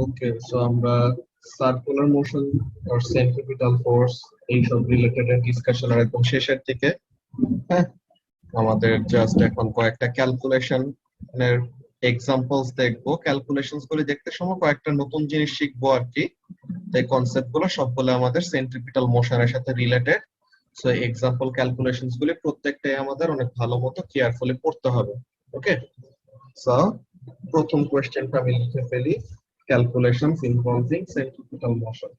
ওকে, so আমরা circular motion আর centripetal force এইসব related discussion আর একদম শেষের দিকে। হ্যাঁ, আমাদের জাস্ট এখন কয়েকটা ক্যালকুলেশন এর এক্সাম্পলস দেখবো। ক্যালকুলেশনস গুলি দেখতে সময় কয়েকটা নতুন জিনিস শিখবো আর কি। এই কনসেপ্ট গুলো সবগুলো আমাদের সেন্ট্রিপিটাল মোশনের সাথে রিলেটেড। সো এক্সাম্পল ক্যালকুলেশনস গুলি প্রত্যেকটাই আমাদের অনেক ভালো মতো কেয়ারফুলি পড়তে হবে। ওকে, সো প্রথম কোয়েশ্চেনটা আমি লিখে ফেলি, calculations involving centripetal motion.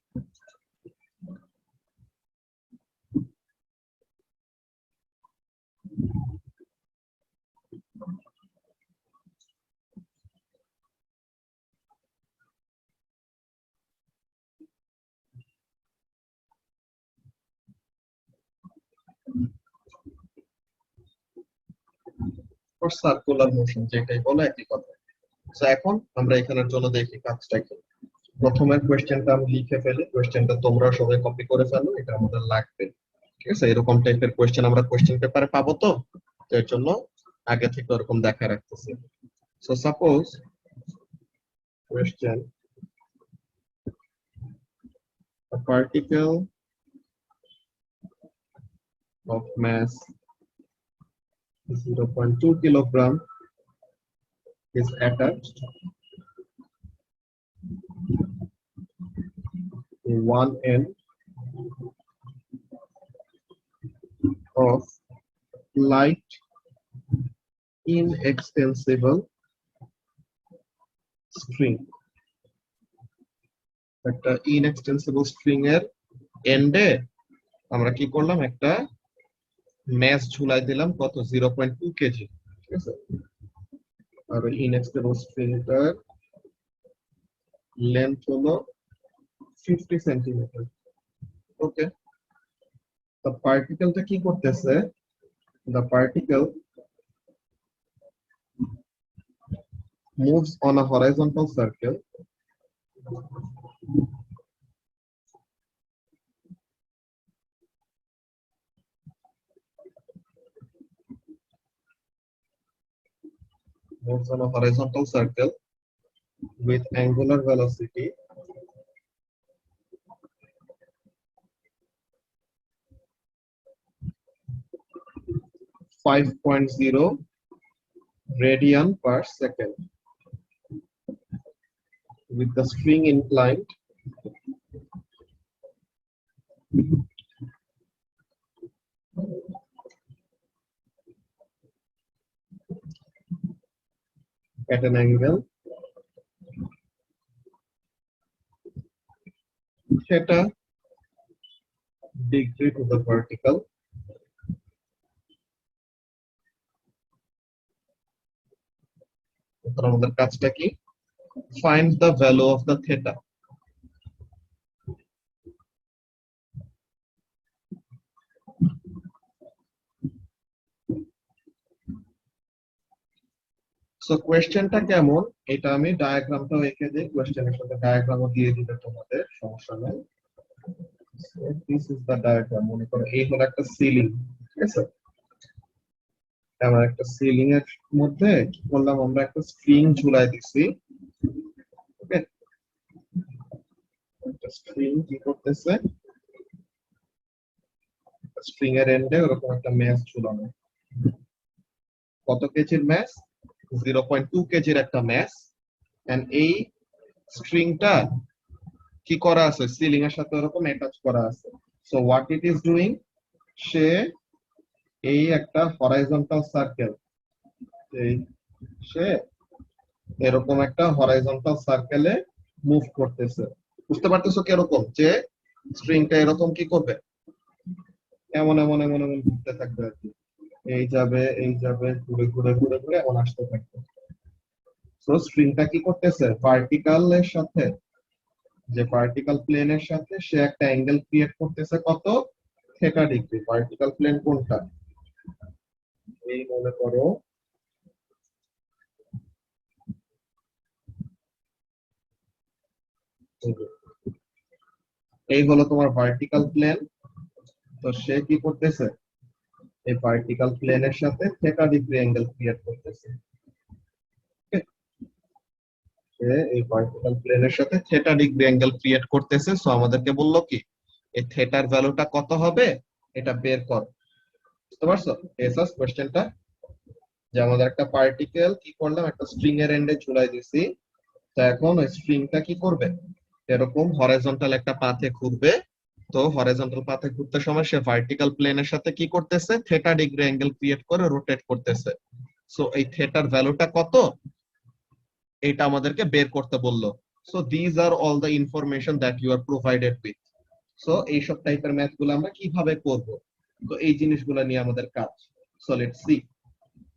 Circular motion যেটাই বলো একই কথা। তো এখন আমরা এখানের জন্য দেখি কাজটা কি। প্রথমের কোয়েশ্চেনটা আমি লিখে ফেলি, কোয়েশ্চেনটা তোমরা সবাই কপি করে ফেলো, এটা আমাদের লাগবে। ঠিক আছে, এরকম টাইপের কোয়েশ্চেন আমরা কোয়েশ্চেন পেপারে পাবো, তো এর জন্য আগে থেকে ওরকম দেখা রাখতেছি। So suppose question, a particle of mass 0.2 kilogram is attached to one end of light inextensible string। একটা ইনএক্সটেন্সিবল স্ট্রিং এর এন্ডে আমরা কি করলাম, একটা ম্যাস ঝুলাই দিলাম, কত 0.2 কেজি। ঠিক আছে, আর ইনএক্সটেন্সিবল স্ট্রিংটার লেন্থ হলো 50 সেন্টিমিটার। ওকে, তো পার্টিকেলটা কি করতেছে, the particle moves on a horizontal circle with angular velocity 5.0 radian per second, with the string inclined at an angle theta degree to the particle। আমাদের কাজটা কি, find the value of the theta। So কোয়েশ্চেনটা কেমন, এটা আমি ডায়াগ্রামটাও এঁকে দিই, কোয়েশ্চেনের সাথে ডায়াগ্রামও দিয়ে দিবে তোমাদের, সমস্যা নাই। This is the diagram. মনে করো এই হলো একটা সিলিং। ঠিক আছে, আমার একটা সিলিং এর মধ্যে কি করলাম, আমরা একটা স্ট্রিং ঝুলাই দিছি। ওকে, একটা স্ট্রিং কি করতেছে, স্ট্রিং এর এন্ডে ওরকম একটা ম্যাস ঝুলানো। কত কেজির ম্যাস, 0.2 কেজির একটা ম্যাস। এন্ড এই স্ট্রিংটা কি করা আছে, সিলিং এর সাথে ওরকম অ্যাটাচ করা আছে। So what it is doing, সে এই একটা হরাইজন্টাল সার্কেল, এই সে এরকম একটা হরাইজন্টাল সার্কেলে মুভ করতেছে। বুঝতে পারতেছো কিরকম, যে স্ট্রিংটা এরকম কি করবে, এমন এমন এমন এমন ঘুরতে থাকবে আর কি, এই যাবে এই যাবে, ঘুরে ঘুরে ঘুরে ঘুরে এমন আসতে থাকবে। তো স্ট্রিংটা কি করতেছে, ভার্টিক্যালের সাথে, যে ভার্টিক্যাল প্লেনের সাথে সে একটা অ্যাঙ্গেল ক্রিয়েট করতেছে, কত, থিটা ডিগ্রি। ভার্টিক্যাল প্লেন কোনটা, এই মনে করো এই হলো তোমার ভার্টিক্যাল প্লেন। তো সে কি করতেছে, এই ভার্টিক্যাল প্লেনের সাথে থিটা ডিগ্রি অ্যাঙ্গেল ক্রিয়েট করতেছে। এই ভার্টিক্যাল প্লেনের সাথে থিটা ডিগ্রি অ্যাঙ্গেল ক্রিয়েট করতেছে। সো আমাদেরকে বললো কি এই থিটার ভ্যালুটা কত হবে এটা বের কর। বুঝতে পারছো এসাস কোশ্চেনটা? যে আমাদের একটা পার্টিকেল কি করলাম, একটা স্ট্রিং এর এন্ডে ঝুলাই দিছি। তো এখন ওই স্ট্রিংটা কি করবে, এরকম হরাইজন্টাল একটা পাথে ঘুরবে। তো হরাইজন্টাল পাথে ঘুরতে সময় সে ভার্টিক্যাল প্লেনের সাথে কি করতেছে, থিটা ডিগ্রি অ্যাঙ্গেল ক্রিয়েট করে রোটেট করতেছে। সো এই থিটার ভ্যালুটা কত এটা আমাদেরকে বের করতে বললো। So these are all the information that you are provided with. So এইসব টাইপের ম্যাথ গুলো আমরা কিভাবে করব, তো এই জিনিসগুলো নিয়ে আমাদের কাজ। So let's see.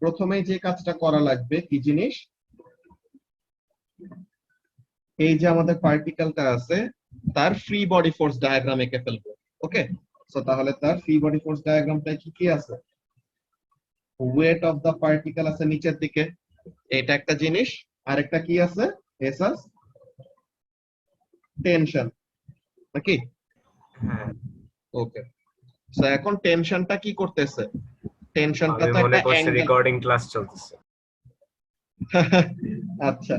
প্রথমে যে কাজটা করা লাগবে কি জিনিস, এই যে আমাদের পার্টিকেলটা আছে তার ফ্রি বডি ফোর্স ডায়াগ্রাম এঁকে ফেলবো। ওকে, সো তাহলে তার ফ্রি বডি ফোর্স ডায়াগ্রামটা কি কি আছে, ওয়েট অফ দা পার্টিকেল আছে নিচের দিকে, এটা একটা জিনিস। আরেকটা কি আছে এসাস, টেনশন নাকি? হ্যাঁ, ওকে, সো এখন টেনশনটা কি করতেছে, টেনশনটা আমি তো মনে একটা করছি অ্যাঙ্গেল। রেকর্ডিং ক্লাস চলতেছে। আচ্ছা,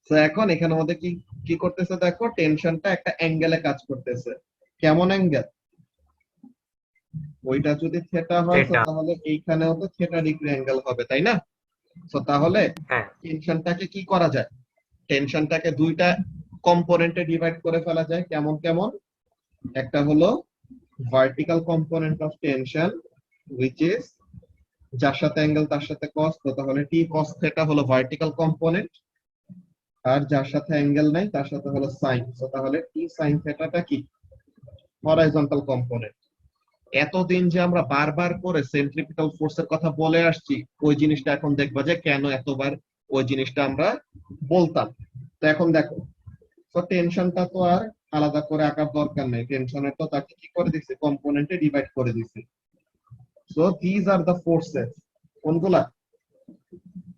তো এখন এখানে আমাদের কি কি করতেছে, দেখো টেনশনটা একটা অ্যাঙ্গেলে কাজ করতেছে। কেমন অ্যাঙ্গেল, ওইটা যদি থিটা হয় তো এটা তাহলে এইখানেও তো থিটা ডিগ্রি অ্যাঙ্গেল হবে, তাই না? তো তাহলে হ্যাঁ, টেনশনটাকে কি করা যায়, টেনশনটাকে দুইটা কম্পোনেন্টে ডিভাইড করে ফেলা যায়। কেমন কেমন, একটা হলো vertical component of tension which is যার সাথে অ্যাঙ্গেল তার সাথে cos, তো তাহলে t cos থিটা হলো ভার্টিক্যাল কম্পোনেন্ট। আর যার সাথে অ্যাঙ্গেল নাই তার সাথে হলো সাইন, তো তাহলে t sin থিটাটা কি, হরাইজন্টাল কম্পোনেন্ট। এতদিন যে আমরা বারবার করে সেন্ট্রিপিটাল ফোর্সের কথা বলে আসছি, ওই জিনিসটা এখন দেখবা যে কেন এতবার ওই জিনিসটা আমরা বলতাম। তো এখন দেখো, তো টেনশনটা তো আর আলাদা করে আঁকার দরকার নেই, টেনশনের তো তাকে কি করে দিছি, কম্পোনেন্টে ডিভাইড করে দিছি। So these are the forces, কোনগুলা,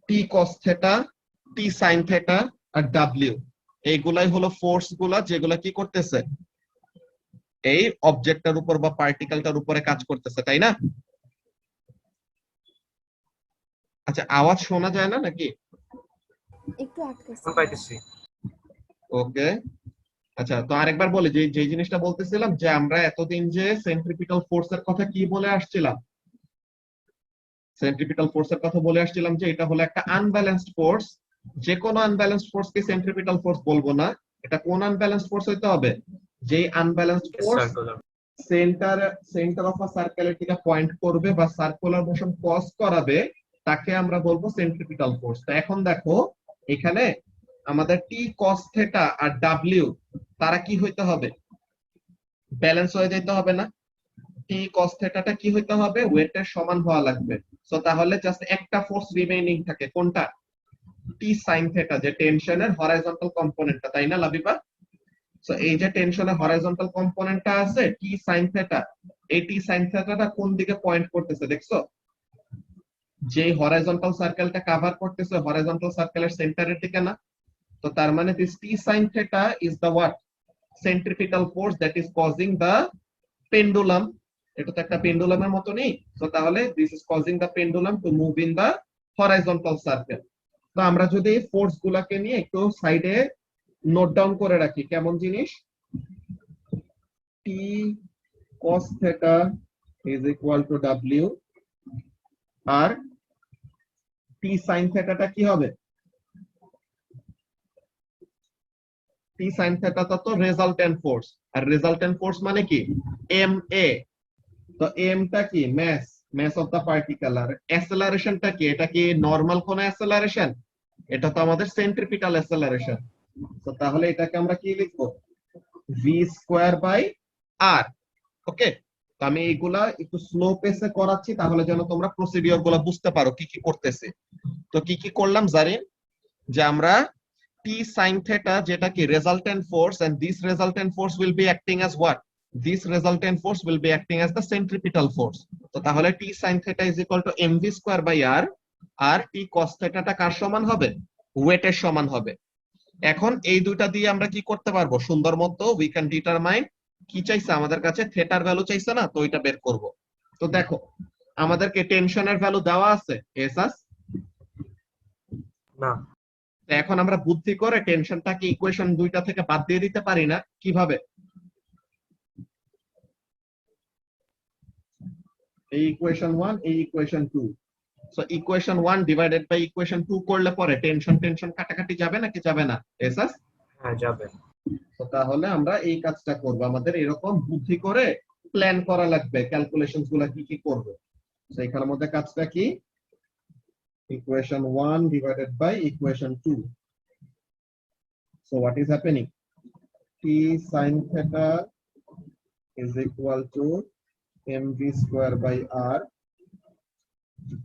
টি কস থেটা, টি সাইন থেটা আর ডাব্লিউ। এইগুলাই হলো ফোর্স গুলা যেগুলা কি করতেছে, এই অবজেক্টটার উপর বা পার্টিকেলটার উপরে কাজ করতেছে, তাই না? আচ্ছা, আওয়াজ শোনা যায় না নাকি? একটু আটকেছে। এখন পাইতেছি। ওকে, আচ্ছা, তো আরেকবার বলি যে যে জিনিসটা বলতেছিলাম, যে আমরা এতদিন যে সেন্ট্রিপিটাল ফোর্সের কথা কি বলে আসছিলাম, সেন্ট্রিপিটাল ফোর্সের কথা বলে আসছিলাম যে এটা হলো একটা আনব্যালেন্সড ফোর্স। যে কোনো আনব্যালেন্সড ফোর্স কে সেন্ট্রিপিটাল ফোর্স বলবো না। এটা কোন আনব্যালেন্সড ফোর্স হইতে হবে, যে unbalanced force circular centre centre of a সার্কেলের দিকে পয়েন্ট করবে বা সার্কুলার মোশন কজ করাবে, তাকে আমরা বলবো সেন্ট্রিপিটাল ফোর্স। তো এখন দেখো এখানে আমাদের টি কস থেটা আর ডাব্লিউ তারা কি হইতে হবে, ব্যালেন্স হয়ে যেতে হবে না? টি কস থেটাটা কি হইতে হবে, ওয়েটের সমান হওয়া লাগবে। সো তাহলে জাস্ট একটা ফোর্স রিমেইনিং থাকে, কোনটা, টি সাইন থেটা, যে টেনশনের হরাইজন্টাল কম্পোনেন্টটা, তাই না লাবিবা? সো এই যে টেনশনের হরাইজন্টাল কম্পোনেন্টটা আছে টি সাইন থেটা, এই টি সাইন থেটাটা কোন দিকে পয়েন্ট করতেছে দেখছো, যে হরাইজন্টাল সার্কেলটা কভার করতেছে হরাইজন্টাল সার্কেলের সেন্টারের দিকে না? তো তার মানে this T sine theta is the what, centripetal force that is causing the pendulum. এটা তো একটা পেন্ডুলামের মতো নেই। তো তাহলে this is causing the pendulum to move in the horizontal circle. তো আমরা যদি এই ফোর্স গুলাকে নিয়ে একটু সাইডে নোট ডাউন করে রাখি, কেমন জিনিস, টি cos theta is equal to w, R T sin theta টা কি হবে, টি sin theta টা তো রেজাল্টেন্ট ফোর্স, আর রেজাল্টেন্ট ফোর্স মানে কি, এম এ। তো এম টা কি, মাস অফ দা পার্টিকেল। আর অ্যাসেলারেশনটা কি, এটা কি নরমাল কোন অ্যাসেলারেশন, এটা তো আমাদের সেন্ট্রিপিটাল অ্যাসেলারেশন। তো তাহলে এটাকে আমরা কি লিখবো, ভি স্কয়ার বাই আর। ওকে, তো আমি এইগুলা একটু স্লো পেসে করাচ্ছি তাহলে যেন তোমরা প্রসিডিওর গুলা বুঝতে পারো কি কি করতেছে। তো কি কি করলাম জারিন, যে আমরা টি সাইন থেটা যেটা কি resultant force, and this resultant force will be acting as what, this resultant force will be acting as the centripetal force. তো তাহলে T sine theta is equal to M V square by R, আর T cos থেটাটা কার সমান হবে, ওয়েটের সমান হবে। এখন এই দুইটা দিয়ে আমরা কি করতে পারবো, সুন্দর মতো উই ক্যান ডিটারমাইন, কি চাইছে আমাদের কাছে, থেটার ভ্যালু চাইছে না, তো ওইটা বের করব। তো দেখো আমাদেরকে টেনশনের ভ্যালু দেওয়া আছে এসাস, না, তো এখন আমরা বুদ্ধি করে টেনশনটাকে ইকুয়েশন দুইটা থেকে বাদ দিয়ে দিতে পারি না? কিভাবে? এই ইকুয়েশন 1, এই equation 2। So equation 1 divided by equation 2 করলে পরে টেনশন টেনশন কাটাকাটি যাবে নাকি যাবে না? এসাস? হ্যাঁ যাবে। তো তাহলে আমরা এই কাজটা করব, আমাদের এরকম বুদ্ধি করে প্ল্যান করা লাগবে ক্যালকুলেশনস গুলা কি কি করব। তো এখানের মধ্যে কাজটা কি? Equation 1 divided by equation 2। So what is happening? t sin theta is equal to mv square by r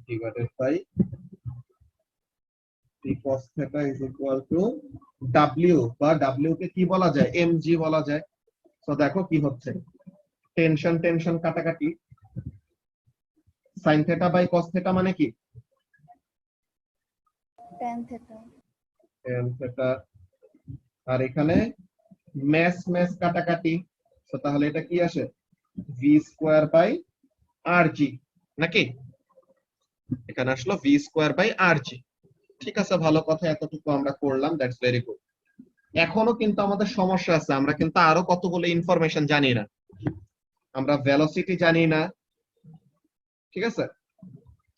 divided by t cos theta is equal to w, বা w কে কি বলা যায়? mg বলা যায়। তো দেখো কি হচ্ছে, টেনশন টেনশন কাটাকাটি, sin theta by cos theta মানে কি? tan theta tan theta। আর এখানে ম্যাস ম্যাস কাটাকাটি, তো তাহলে এটা কি আসে? v স্কয়ার বাই rg নাকি? এখানে আসলো v স্কয়ার বাই rg। ঠিক আছে, ভালো কথা, এতটুকু আমরা করলাম, দ্যাটস ভেরি গুড। এখনো কিন্তু আমাদের সমস্যা আছে, আমরা কিন্তু আরো কতগুলো ইনফরমেশন জানি না। আমরা ভেলোসিটি জানি না, ঠিক আছে?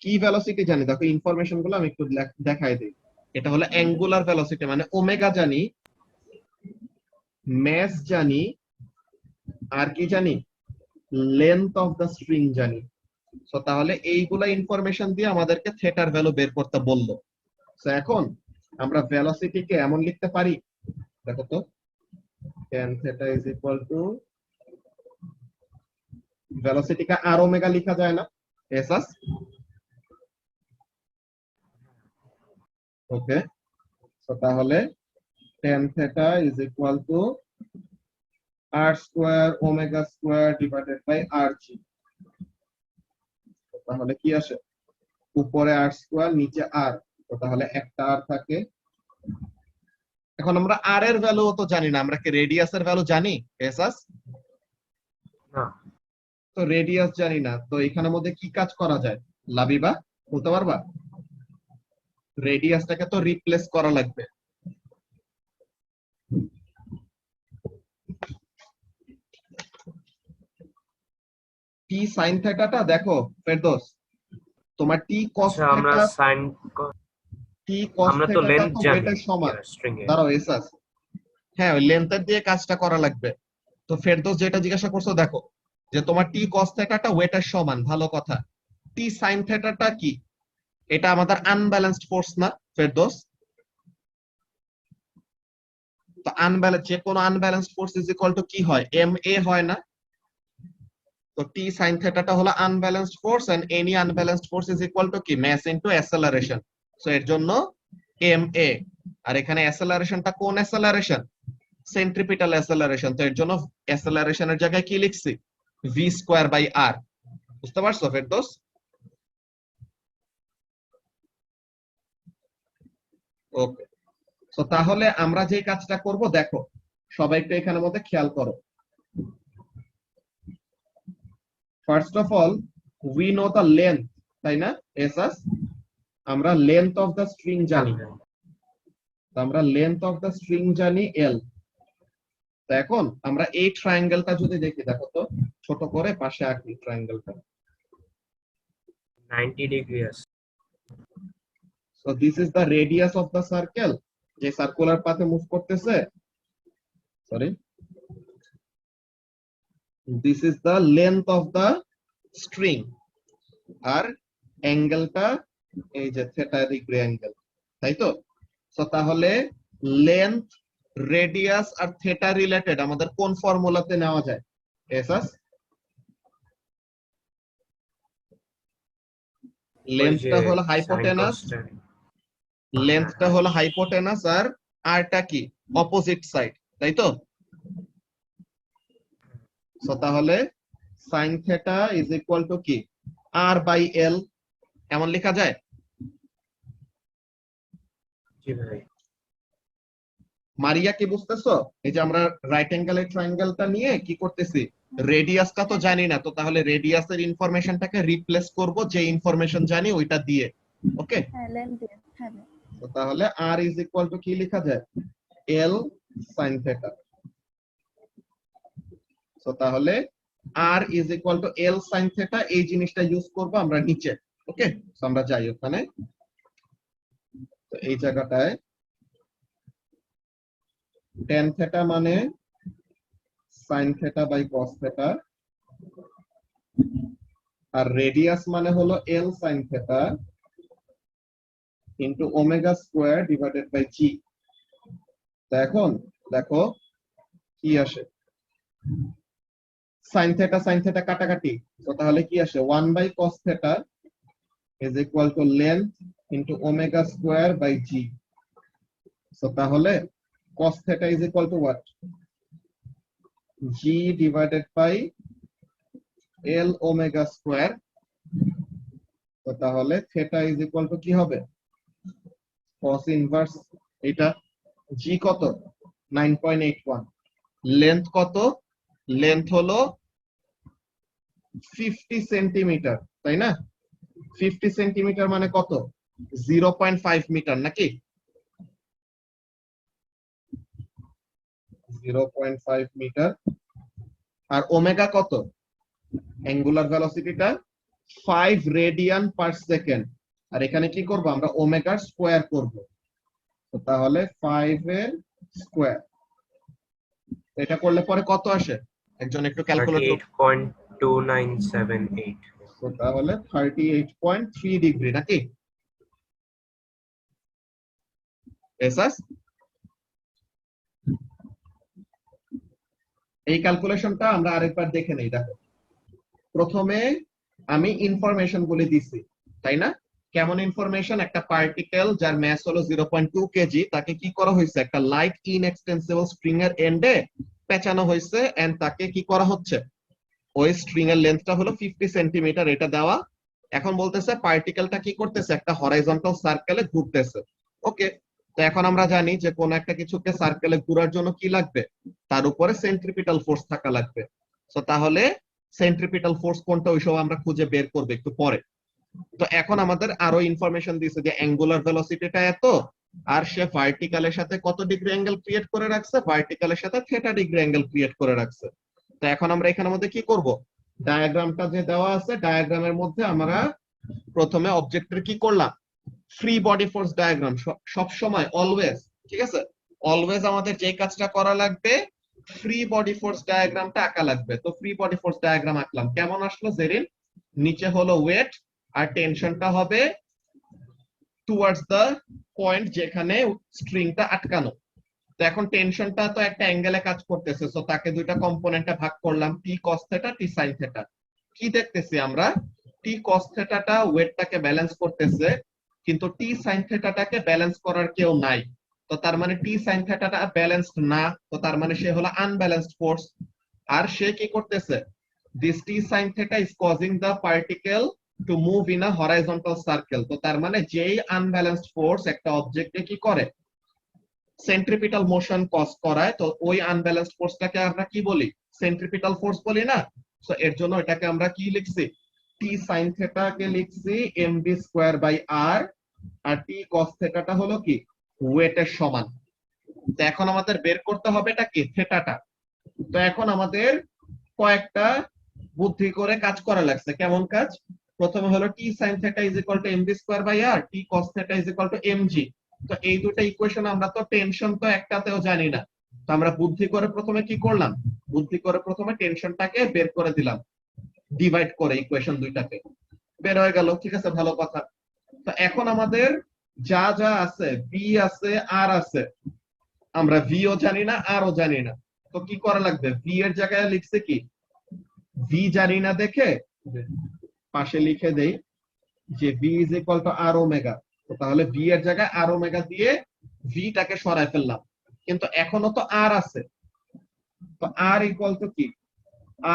কি ভেলোসিটি জানি? দেখো ইনফরমেশন গুলো আমি একটু দেখাই দিই। এটা হলো অ্যাঙ্গুলার ভেলোসিটি, মানে ওমেগা জানি, ম্যাস জানি, আর কি জানি? লেন্থ অফ দ্য স্ট্রিং জানি। সো তাহলে এইগুলা ইনফরমেশন দিয়ে আমাদেরকে থিটার ভ্যালু বের করতে বললো। সো এখন আমরা ভেলোসিটিকে এমন লিখতে পারি, দেখো তো, tan theta is equal to, ভেলোসিটিকে আর ওমেগা লেখা যায় না? এসাস? ওকে, সো তাহলে tan theta is equal to r square omega square divided by rg। তাহলে কি আসে? উপরে r স্কয়ার, নিচে r, তো তাহলে একটা r থাকে। এখন আমরা r এর ভ্যালু তো জানি না, আমরা কি রেডিয়াসের ভ্যালু জানি? এসাস? না। তো রেডিয়াস জানি না, তো এখানের মধ্যে কি কাজ করা যায়? লাবিবা বলতে পারবা? রেডিয়াসটাকে তো রিপ্লেস করা লাগবে। টি সাইন থেটাটা দেখো ফেরদৌস, তোমার টি কস আচ্ছা আমরা থেটা, সাইন টি কস আমরা তো থেটাটা লেন্থ তো জানি ওয়েটের সমান। স্ট্রিং এ। দাঁড়াও এসাস, হ্যাঁ ওই লেন্থের দিয়ে কাজটা করা লাগবে। তো ফেরদৌস যেটা জিজ্ঞাসা করছো, দেখো যে তোমার টি কস থেটাটা ওয়েটের সমান, ভালো কথা। টি সাইন থেটাটা কি? এটা আমাদের আনব্যালেন্সড ফোর্স না ফেরদৌস? তো আনব্যালেন্স, যে কোনো unbalanced force is equal to কি হয়? এম এ হয় না? তো টি সাইন থেটাটা হলো unbalanced force, and any unbalanced force is equal to কি? Mass into অ্যাসেলারেশন। সো এর জন্য এম এ। আর এখানে অ্যাসেলারেশনটা কোন অ্যাসেলারেশন? সেন্ট্রিপিটাল অ্যাসেলারেশন। তো এর জন্য অ্যাসেলারেশনের জায়গায় কি লিখছি? ভি স্কয়ার বাই আর। বুঝতে পারছো ফেরদৌস? ওকে, সো তাহলে আমরা যে কাজটা করব, দেখো সবাই একটু এখানের মধ্যে খেয়াল করো। First of all we know the length, তাই না? এসাস, আমরা লেন্থ অফ দ্য স্ট্রিং জানি, তো আমরা লেন্থ অফ দ্য স্ট্রিং জানি এল। তো এখন আমরা এই ট্রায়াঙ্গেলটা যদি দেখি, দেখো তো ছোট করে পাশে আঁকি ট্রায়াঙ্গেলটা। 90 ডিগ্রি আছে। So this is the radius of the circle, যে সার্কুলার পাথে মুভ করতেছে। Sorry, this is the length of the string, আর অ্যাঙ্গেলটা এই যে থিটা ডিগ্রি অ্যাঙ্গেল, তাই তো? সো তাহলে লেন্থ, রেডিয়াস আর থিটা রিলেটেড আমাদের কোন ফর্মুলাতে নেওয়া যায়? এসাস? লেন্থটা হলো হাইপোটেনাস, লেন্থটা হলো হাইপোটেনাস, আর আরটা কি? অপোজিট সাইড, তাই তো? সো তাহলে sin theta is equal to কি? r বাই l, এমন লেখা যায়? জি ভাই। মারিয়া কি বুঝতেছো? এই যে আমরা রাইট অ্যাঙ্গেলের ট্রায়াঙ্গেলটা নিয়ে কি করতেছি? রেডিয়াসটা তো জানি না, তো তাহলে রেডিয়াসের ইনফরমেশনটাকে রিপ্লেস করব যে ইনফরমেশন জানি ওইটা দিয়ে। ওকে, হ্যাঁ লেন্থ দিয়ে হ্যাঁ তো তাহলে r ইজ ইকুয়াল টু কি লেখা যায় l sin theta। তো তাহলে r is equal two l sin theta এই জিনিসটা ইউজ করব আমরা নিচে। ওকে, তো আমরা যাই ওখানে। তো এই জায়গাটায় tan theta মানে sin theta by cos theta, আর রেডিয়াস মানে হলো l sin theta into omega square divided by g। তো এখন দেখো কি আসে, sin theta কাটাকাটি, তো তাহলে কি আসে 1 by cos theta is equal to length into omega square by g। so তাহলে cos theta is equal to what, g divided by l omega square। তো তাহলে theta is equal to কি হবে cos inverse এটা, g কত 9.81, length কত, length হলো 50 centimetre, তাই না? 50 সেন্টিমিটার মানে কত 0.5 মিটার নাকি? 0.5 মিটার। আর ওমেগা কত, অ্যাঙ্গুলার ভেলোসিটিটা 5 রেডিয়ান পার সেকেন্ড, আর এখানে কি করব আমরা ওমেগার স্কয়ার করব। তো তাহলে 5 এর স্কয়ার, এটা করলে পরে কত আসে একজন একটু ক্যালকুলেট করুন। 38.2978। তো তাহলে 38.3 ডিগ্রি নাকি? এসাস এই ক্যালকুলেশনটা আমরা আরেকবার দেখে নেই। দেখো প্রথমে আমি ইনফরমেশন বলে দিছি, তাই না? কেমন ইনফরমেশন, একটা পার্টিকেল যার মাস হলো 0.2 কেজি, তাকে কি করা হয়েছে একটা লাইট ইনএক্সটেন্সিবল স্ট্রিং এর এন্ডে পেঁচানো হয়েছে, এন্ড তাকে কি করা হচ্ছে ওই স্ট্রিং এর লেন্থটা হলো 50 সেন্টিমিটার, এটা দেওয়া। এখন বলতেছে পার্টিকেলটা কি করতেছে একটা হরাইজন্টাল সার্কেলে ঘুরতেছে। ওকে, তো এখন আমরা জানি যে কোন একটা কিছুকে সার্কেলে ঘোরার জন্য কি লাগবে, তার উপরে সেন্ট্রিপিটাল ফোর্স থাকা লাগবে। তো তাহলে সেন্ট্রিপিটাল ফোর্স কোনটা ওইসব আমরা খুঁজে বের করব একটু পরে। তো এখন আমাদের আরো ইনফরমেশন দিয়েছে যে অ্যাঙ্গুলার ভেলোসিটিটা এত, আর সে ভার্টিক্যালের সাথে কত ডিগ্রি অ্যাঙ্গেল ক্রিয়েট করে রাখছে, ভার্টিক্যালের সাথে থিটা ডিগ্রি অ্যাঙ্গেল ক্রিয়েট করে রাখছে। তো এখন আমরা এখানের মধ্যে কি করব, ডায়াগ্রামটা যে দেওয়া আছে ডায়াগ্রামের মধ্যে আমরা প্রথমে অবজেক্টের কি করলাম ফ্রি বডি ফোর্স ডায়াগ্রাম, সব সময় অলওয়েজ, ঠিক আছে, অলওয়েজ আমাদের যে কাজটা করা লাগবে ফ্রি বডি ফোর্স ডায়াগ্রামটা আঁকা লাগবে। তো ফ্রি বডি ফোর্স ডায়াগ্রাম আঁকলাম, কেমন আসলো জেরিন, নিচে হলো ওয়েট আর টেনশনটা হবে টুয়ার্ডস দ্য পয়েন্ট যেখানে স্ট্রিংটা আটকানো। তো এখন টেনশনটা তো একটা অ্যাঙ্গেলে কাজ করতেছে, সো তাকে দুইটা কম্পোনেন্টে ভাগ করলাম, টি কস থেটা টি সাইন থেটা। কি দেখতেছি আমরা, টি কস থেটাটা ওয়েটটাকে ব্যালেন্স করতেছে, কিন্তু টি সাইন থেটাটাকে ব্যালেন্স করার কেউ নাই। তো তার মানে টি সাইন থেটাটা ব্যালেন্সড না, তো তার মানে সে হলো আনব্যালেন্সড ফোর্স। আর সে কি করতেছে, this T sine theta is causing the particle to move in a horizontal circle. তো তার মানে যেই আনব্যালেন্সড ফোর্স একটা অবজেক্টে কি করে সেন্ট্রিপিটাল মোশন কজ করায়, তো ওই আনব্যালেন্সড ফোর্সটাকে আমরা কি বলি সেন্ট্রিপিটাল ফোর্স বলি না। তো এর জন্য এটাকে আমরা কি লিখছি, টি সাইন থেটা কে লিখছি mv square by r, R T cos থেটাটা হলো কি ওয়েটের সমান। তো এখন আমাদের বের করতে হবে এটা কি থেটাটা। তো এখন আমাদের কয়েকটা বুদ্ধি করে কাজ করা লাগছে। কেমন কাজ, প্রথমে হলো T sine theta is equal to mv square by r, T cos theta is equal to mg। তো এই দুটো ইকুয়েশন আমরা তো টেনশন তো একটাতেও জানি না, তো আমরা বুদ্ধি করে প্রথমে কি করলাম, বুদ্ধি করে প্রথমে টেনশনটাকে বের করে দিলাম ডিভাইড করে ইকুয়েশন দুইটাকে, বের হয়ে গেল, ঠিক আছে ভালো কথা। তো এখন আমাদের যা যা আছে বি আছে আর আছে, আমরা ভিও জানি না আর ও জানি না, তো কি করা লাগবে, ভি এর জায়গায় লিখছে কি ভি জানি না দেখে পাশে লিখে দেই যে V is equal to R omega. তো তাহলে ভি এর জায়গায় আর ওমেগা দিয়ে ভিটাকে সরায় ফেললাম, কিন্তু এখনো তো আর আছে। তো আর ইকুয়াল টু কি,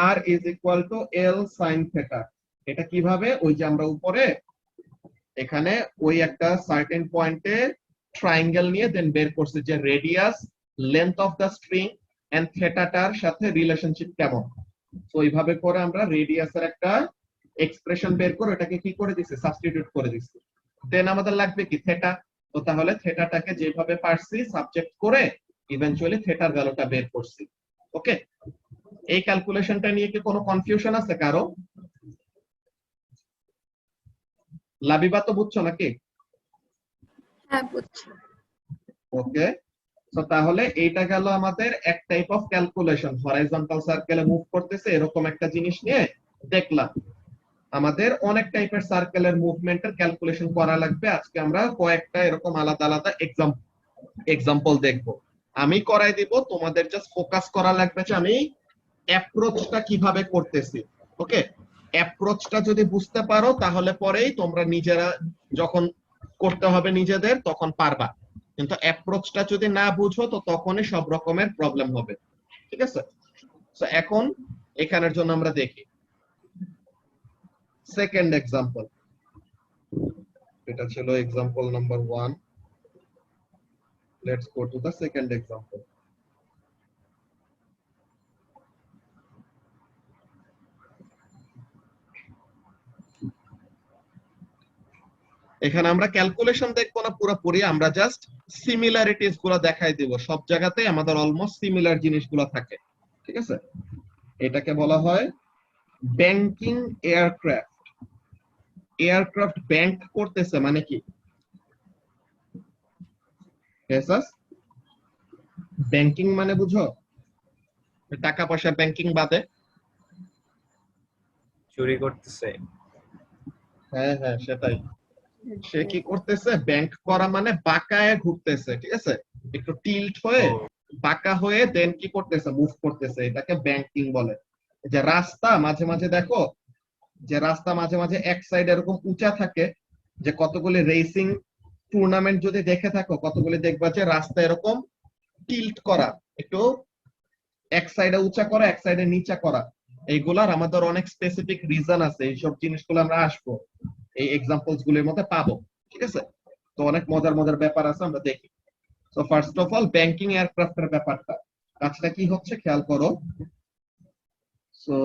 R is equal to L sine theta. এটা কিভাবে, ওই যে আমরা উপরে এখানে ওই একটা সার্টেন পয়েন্টে ট্রায়াঙ্গেল নিয়ে দেন বের করছে যে radius length of the string and থেটাটার সাথে রিলেশনশিপ কেমন। তো এইভাবে করে আমরা রেডিয়াসের একটা এক্সপ্রেশন বের করে এটাকে কি করে দিছি সাবস্টিটিউট করে দিছি। দেন আমাদের লাগবে কি থেটা, তো তাহলে থেটাটাকে যেভাবে পারছি সাবজেক্ট করে ইভেন্চুয়ালি থেটার ভ্যালুটা বের করছি। ওকে, এই ক্যালকুলেশনটা নিয়ে কি কোনো কনফিউশন আছে কারো? লাবিবা তো বুঝছো নাকি? হ্যাঁ বুঝছি। ওকে, তো তাহলে এইটা গেল আমাদের এক টাইপ অফ ক্যালকুলেশন, হরাইজন্টাল সার্কেলে মুভ করতেছে এরকম একটা জিনিস নিয়ে দেখলাম। আমাদের অনেক টাইপের সার্কেলের মুভমেন্টের ক্যালকুলেশন করা লাগবে। আজকে আমরা কয়েকটা এরকম আলাদা আলাদা এক্সাম্পল দেখব। আমি করাই দিব, তোমাদের জাস্ট ফোকাস করা লাগবে যে আমি অ্যাপ্রোচটা কিভাবে করতেছি। ওকে, অ্যাপ্রোচটা যদি বুঝতে পারো তাহলে পরেই তোমরা নিজেরা যখন করতে হবে নিজেদের তখন পারবা, কিন্তু অ্যাপ্রোচটা যদি না বুঝো তো তখনই সব রকমের প্রবলেম হবে। ঠিক আছে, তো এখন এখানের জন্য আমরা দেখি সেকেন্ড এক্সাম্পল। এটা ছিল example number 1। Let's go to the second example. এখানে আমরা ক্যালকুলেশন দেখবো না পুরোপুরি, আমরা জাস্ট সিমিলারিটিস গুলো দেখাই দিব। সব জায়গাতে আমাদের অলমোস্ট সিমিলার জিনিসগুলো থাকে। ঠিক আছে, এটাকে বলা হয় ব্যাংকিং এয়ারক্রাফট। এয়ারক্রাফট ব্যাংক করতেছে মানে কি? ব্যাংকিং মানে বুঝো? টাকা পয়সা ব্যাংকিং বাদে? চুরি করতেছে। হ্যাঁ হ্যাঁ সেটাই। সে কি করতেছে? ব্যাংক করা মানে বাঁকায় ঘুরতেছে। ঠিক আছে, একটু টিল্ট হয়ে ও, বাঁকা হয়ে দেন কি করতেছে? মুভ করতেছে। এটাকে ব্যাংকিং বলে। যে রাস্তা মাঝে মাঝে দেখো, যে রাস্তা মাঝে মাঝে এক সাইড এরকম উঁচা থাকে, যে কতগুলি রেসিং টুর্নামেন্ট যদি দেখে থাকো কতগুলি দেখবা যে রাস্তা এরকম টিল্ট করা, একটু এক সাইডে উঁচা করা এক সাইডে নিচা করা। এইগুলার আমাদের অনেক স্পেসিফিক রিজন আছে, এইসব জিনিসগুলো আমরা আসবো এই এক্সাম্পলস গুলোর মধ্যে পাবো। ঠিক আছে, তো অনেক মজার মজার ব্যাপার আছে, আমরা দেখি। So first of all banking এয়ারক্রাফটের ব্যাপারটা, কাজটা কি হচ্ছে খেয়াল করো। সো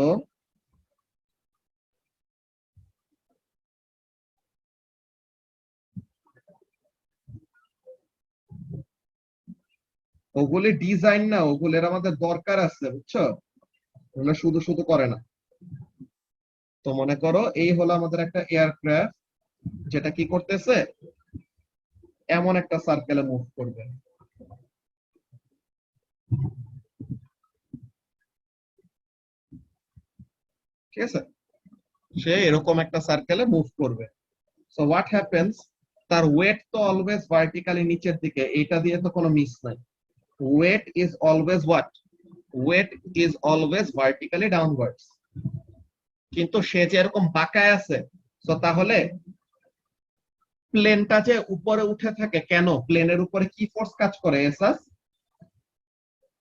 ওগুলি ডিজাইন না, ওগুলোর আমাদের দরকার আছে, বুঝছো? ওগুলো শুধু শুধু করে না। তো মনে করো এই হলো আমাদের একটা এয়ারক্রাফট, যেটা কি করতেছে? এমন একটা সার্কেলে মুভ করবে। ঠিক আছে, সে এরকম একটা সার্কেলে মুভ করবে। সো হোয়াট হ্যাপেন্স, তার ওয়েট তো অলওয়েজ ভার্টিক্যালি নিচের দিকে, এটা দিয়ে তো কোনো মিস নাই। Weight is always what? Weight is always vertically downwards. কিন্তু সে যে এরকম বাঁকায় আছে, তো তাহলে প্লেনটা যে উপরে উঠে থাকে কেন? প্লেনের উপরে কি ফোর্স কাজ করে এসাস?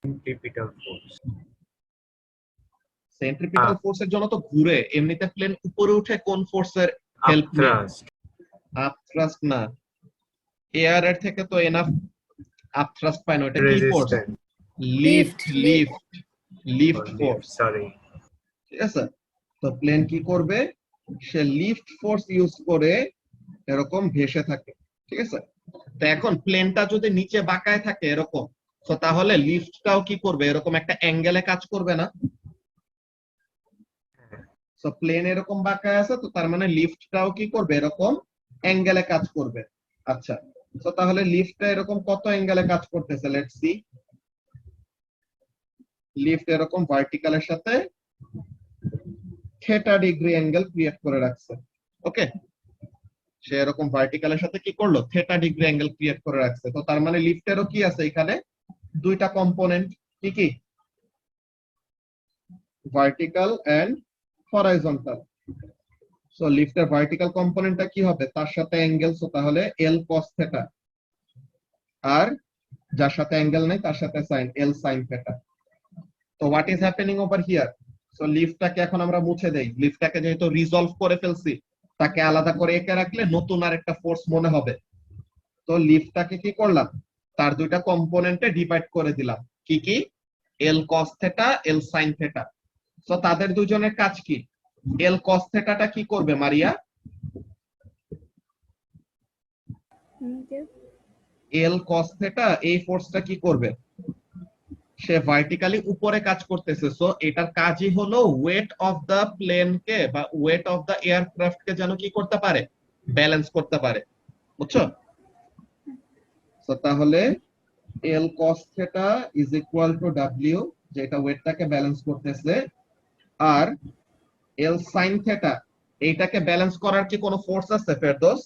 Centripetal force. সেন্ট্রিপিটাল ফোর্সের জন্য তো ঘুরে, এমনিতে প্লেন উপরে উঠে কোন ফোর্সের হেল্প নিয়ে? আপথ্রাস্ট। আপথ্রাস্ট না, এয়ার এর থেকে তো এনাফ আপথ্রাস্ট পায় না। ওটা কি force? Resistance. Lift lift lift force. Sorry. ঠিক আছে, তো প্লেন কি করবে? সে লিফট ফোর্স ইউজ করে এরকম ভেসে থাকে। ঠিক আছে, তো এখন প্লেনটা যদি নিচে বাঁকায় থাকে এরকম, তো তাহলে লিফটটাও কি করবে? এরকম একটা অ্যাঙ্গেলে কাজ করবে না? তো প্লেন এরকম বাঁকায় আছে, তো তার মানে লিফটটাও কি করবে? এরকম অ্যাঙ্গেলে কাজ করবে। আচ্ছা, তো তাহলে লিফটটা এরকম কত অ্যাঙ্গেলে কাজ করতেছে? Let's see. লিফট এরকম ভার্টিক্যালের সাথে থিটা ডিগ্রি অ্যাঙ্গেল ক্রিয়েট করে রাখছে। ওকে, সে এরকম ভার্টিক্যালের সাথে কি করলো? থিটা ডিগ্রি অ্যাঙ্গেল ক্রিয়েট করে রাখছে। তো তার মানে লিফটেরও কি আছে এখানে? দুইটা কম্পোনেন্ট। কি কি? Vertical and horizontal. সো লিফটের ভার্টিক্যাল কম্পোনেন্টটা কি হবে? তার সাথে অ্যাঙ্গেল, সো তাহলে এল কস থিটা। আর যার সাথে অ্যাঙ্গেল নাই তার সাথে সাইন, এল সাইন থিটা। তো what is happening over here? So লিফটটাকে এখন আমরা মুছে দেই। লিফটটাকে যেহেতু রিজলভ করে ফেলছি, তাকে আলাদা করে এঁকে রাখলে নতুন আর একটা ফোর্স মনে হবে। তো লিফটটাকে কি করলাম? তার দুইটা কম্পোনেন্টে ডিভাইড করে দিলাম। কি কি? L cos theta, L sine theta. তো তাদের দুজনের কাজ কি? এল কস থিটাটা কি করবে মারিয়া? এল কস থেটা, এই ফোর্সটা কি করবে, সে ভার্টিক্যালি উপরে কাজ করতেছে, সো এটার কাজই হলো ওয়েট অফ দা প্লেন কে বা ওয়েট অফ দা এয়ারক্রাফট কে যেন কি করতে পারে, ব্যালেন্স করতে পারে, বুঝছো? সো তাহলে L cos theta is equal to W, যেটা ওয়েটটাকে ব্যালেন্স করতেছে, আর এল সাইন থেটা, এইটাকে ব্যালেন্স করার কি কোনো ফোর্স আছে ফেরদৌস?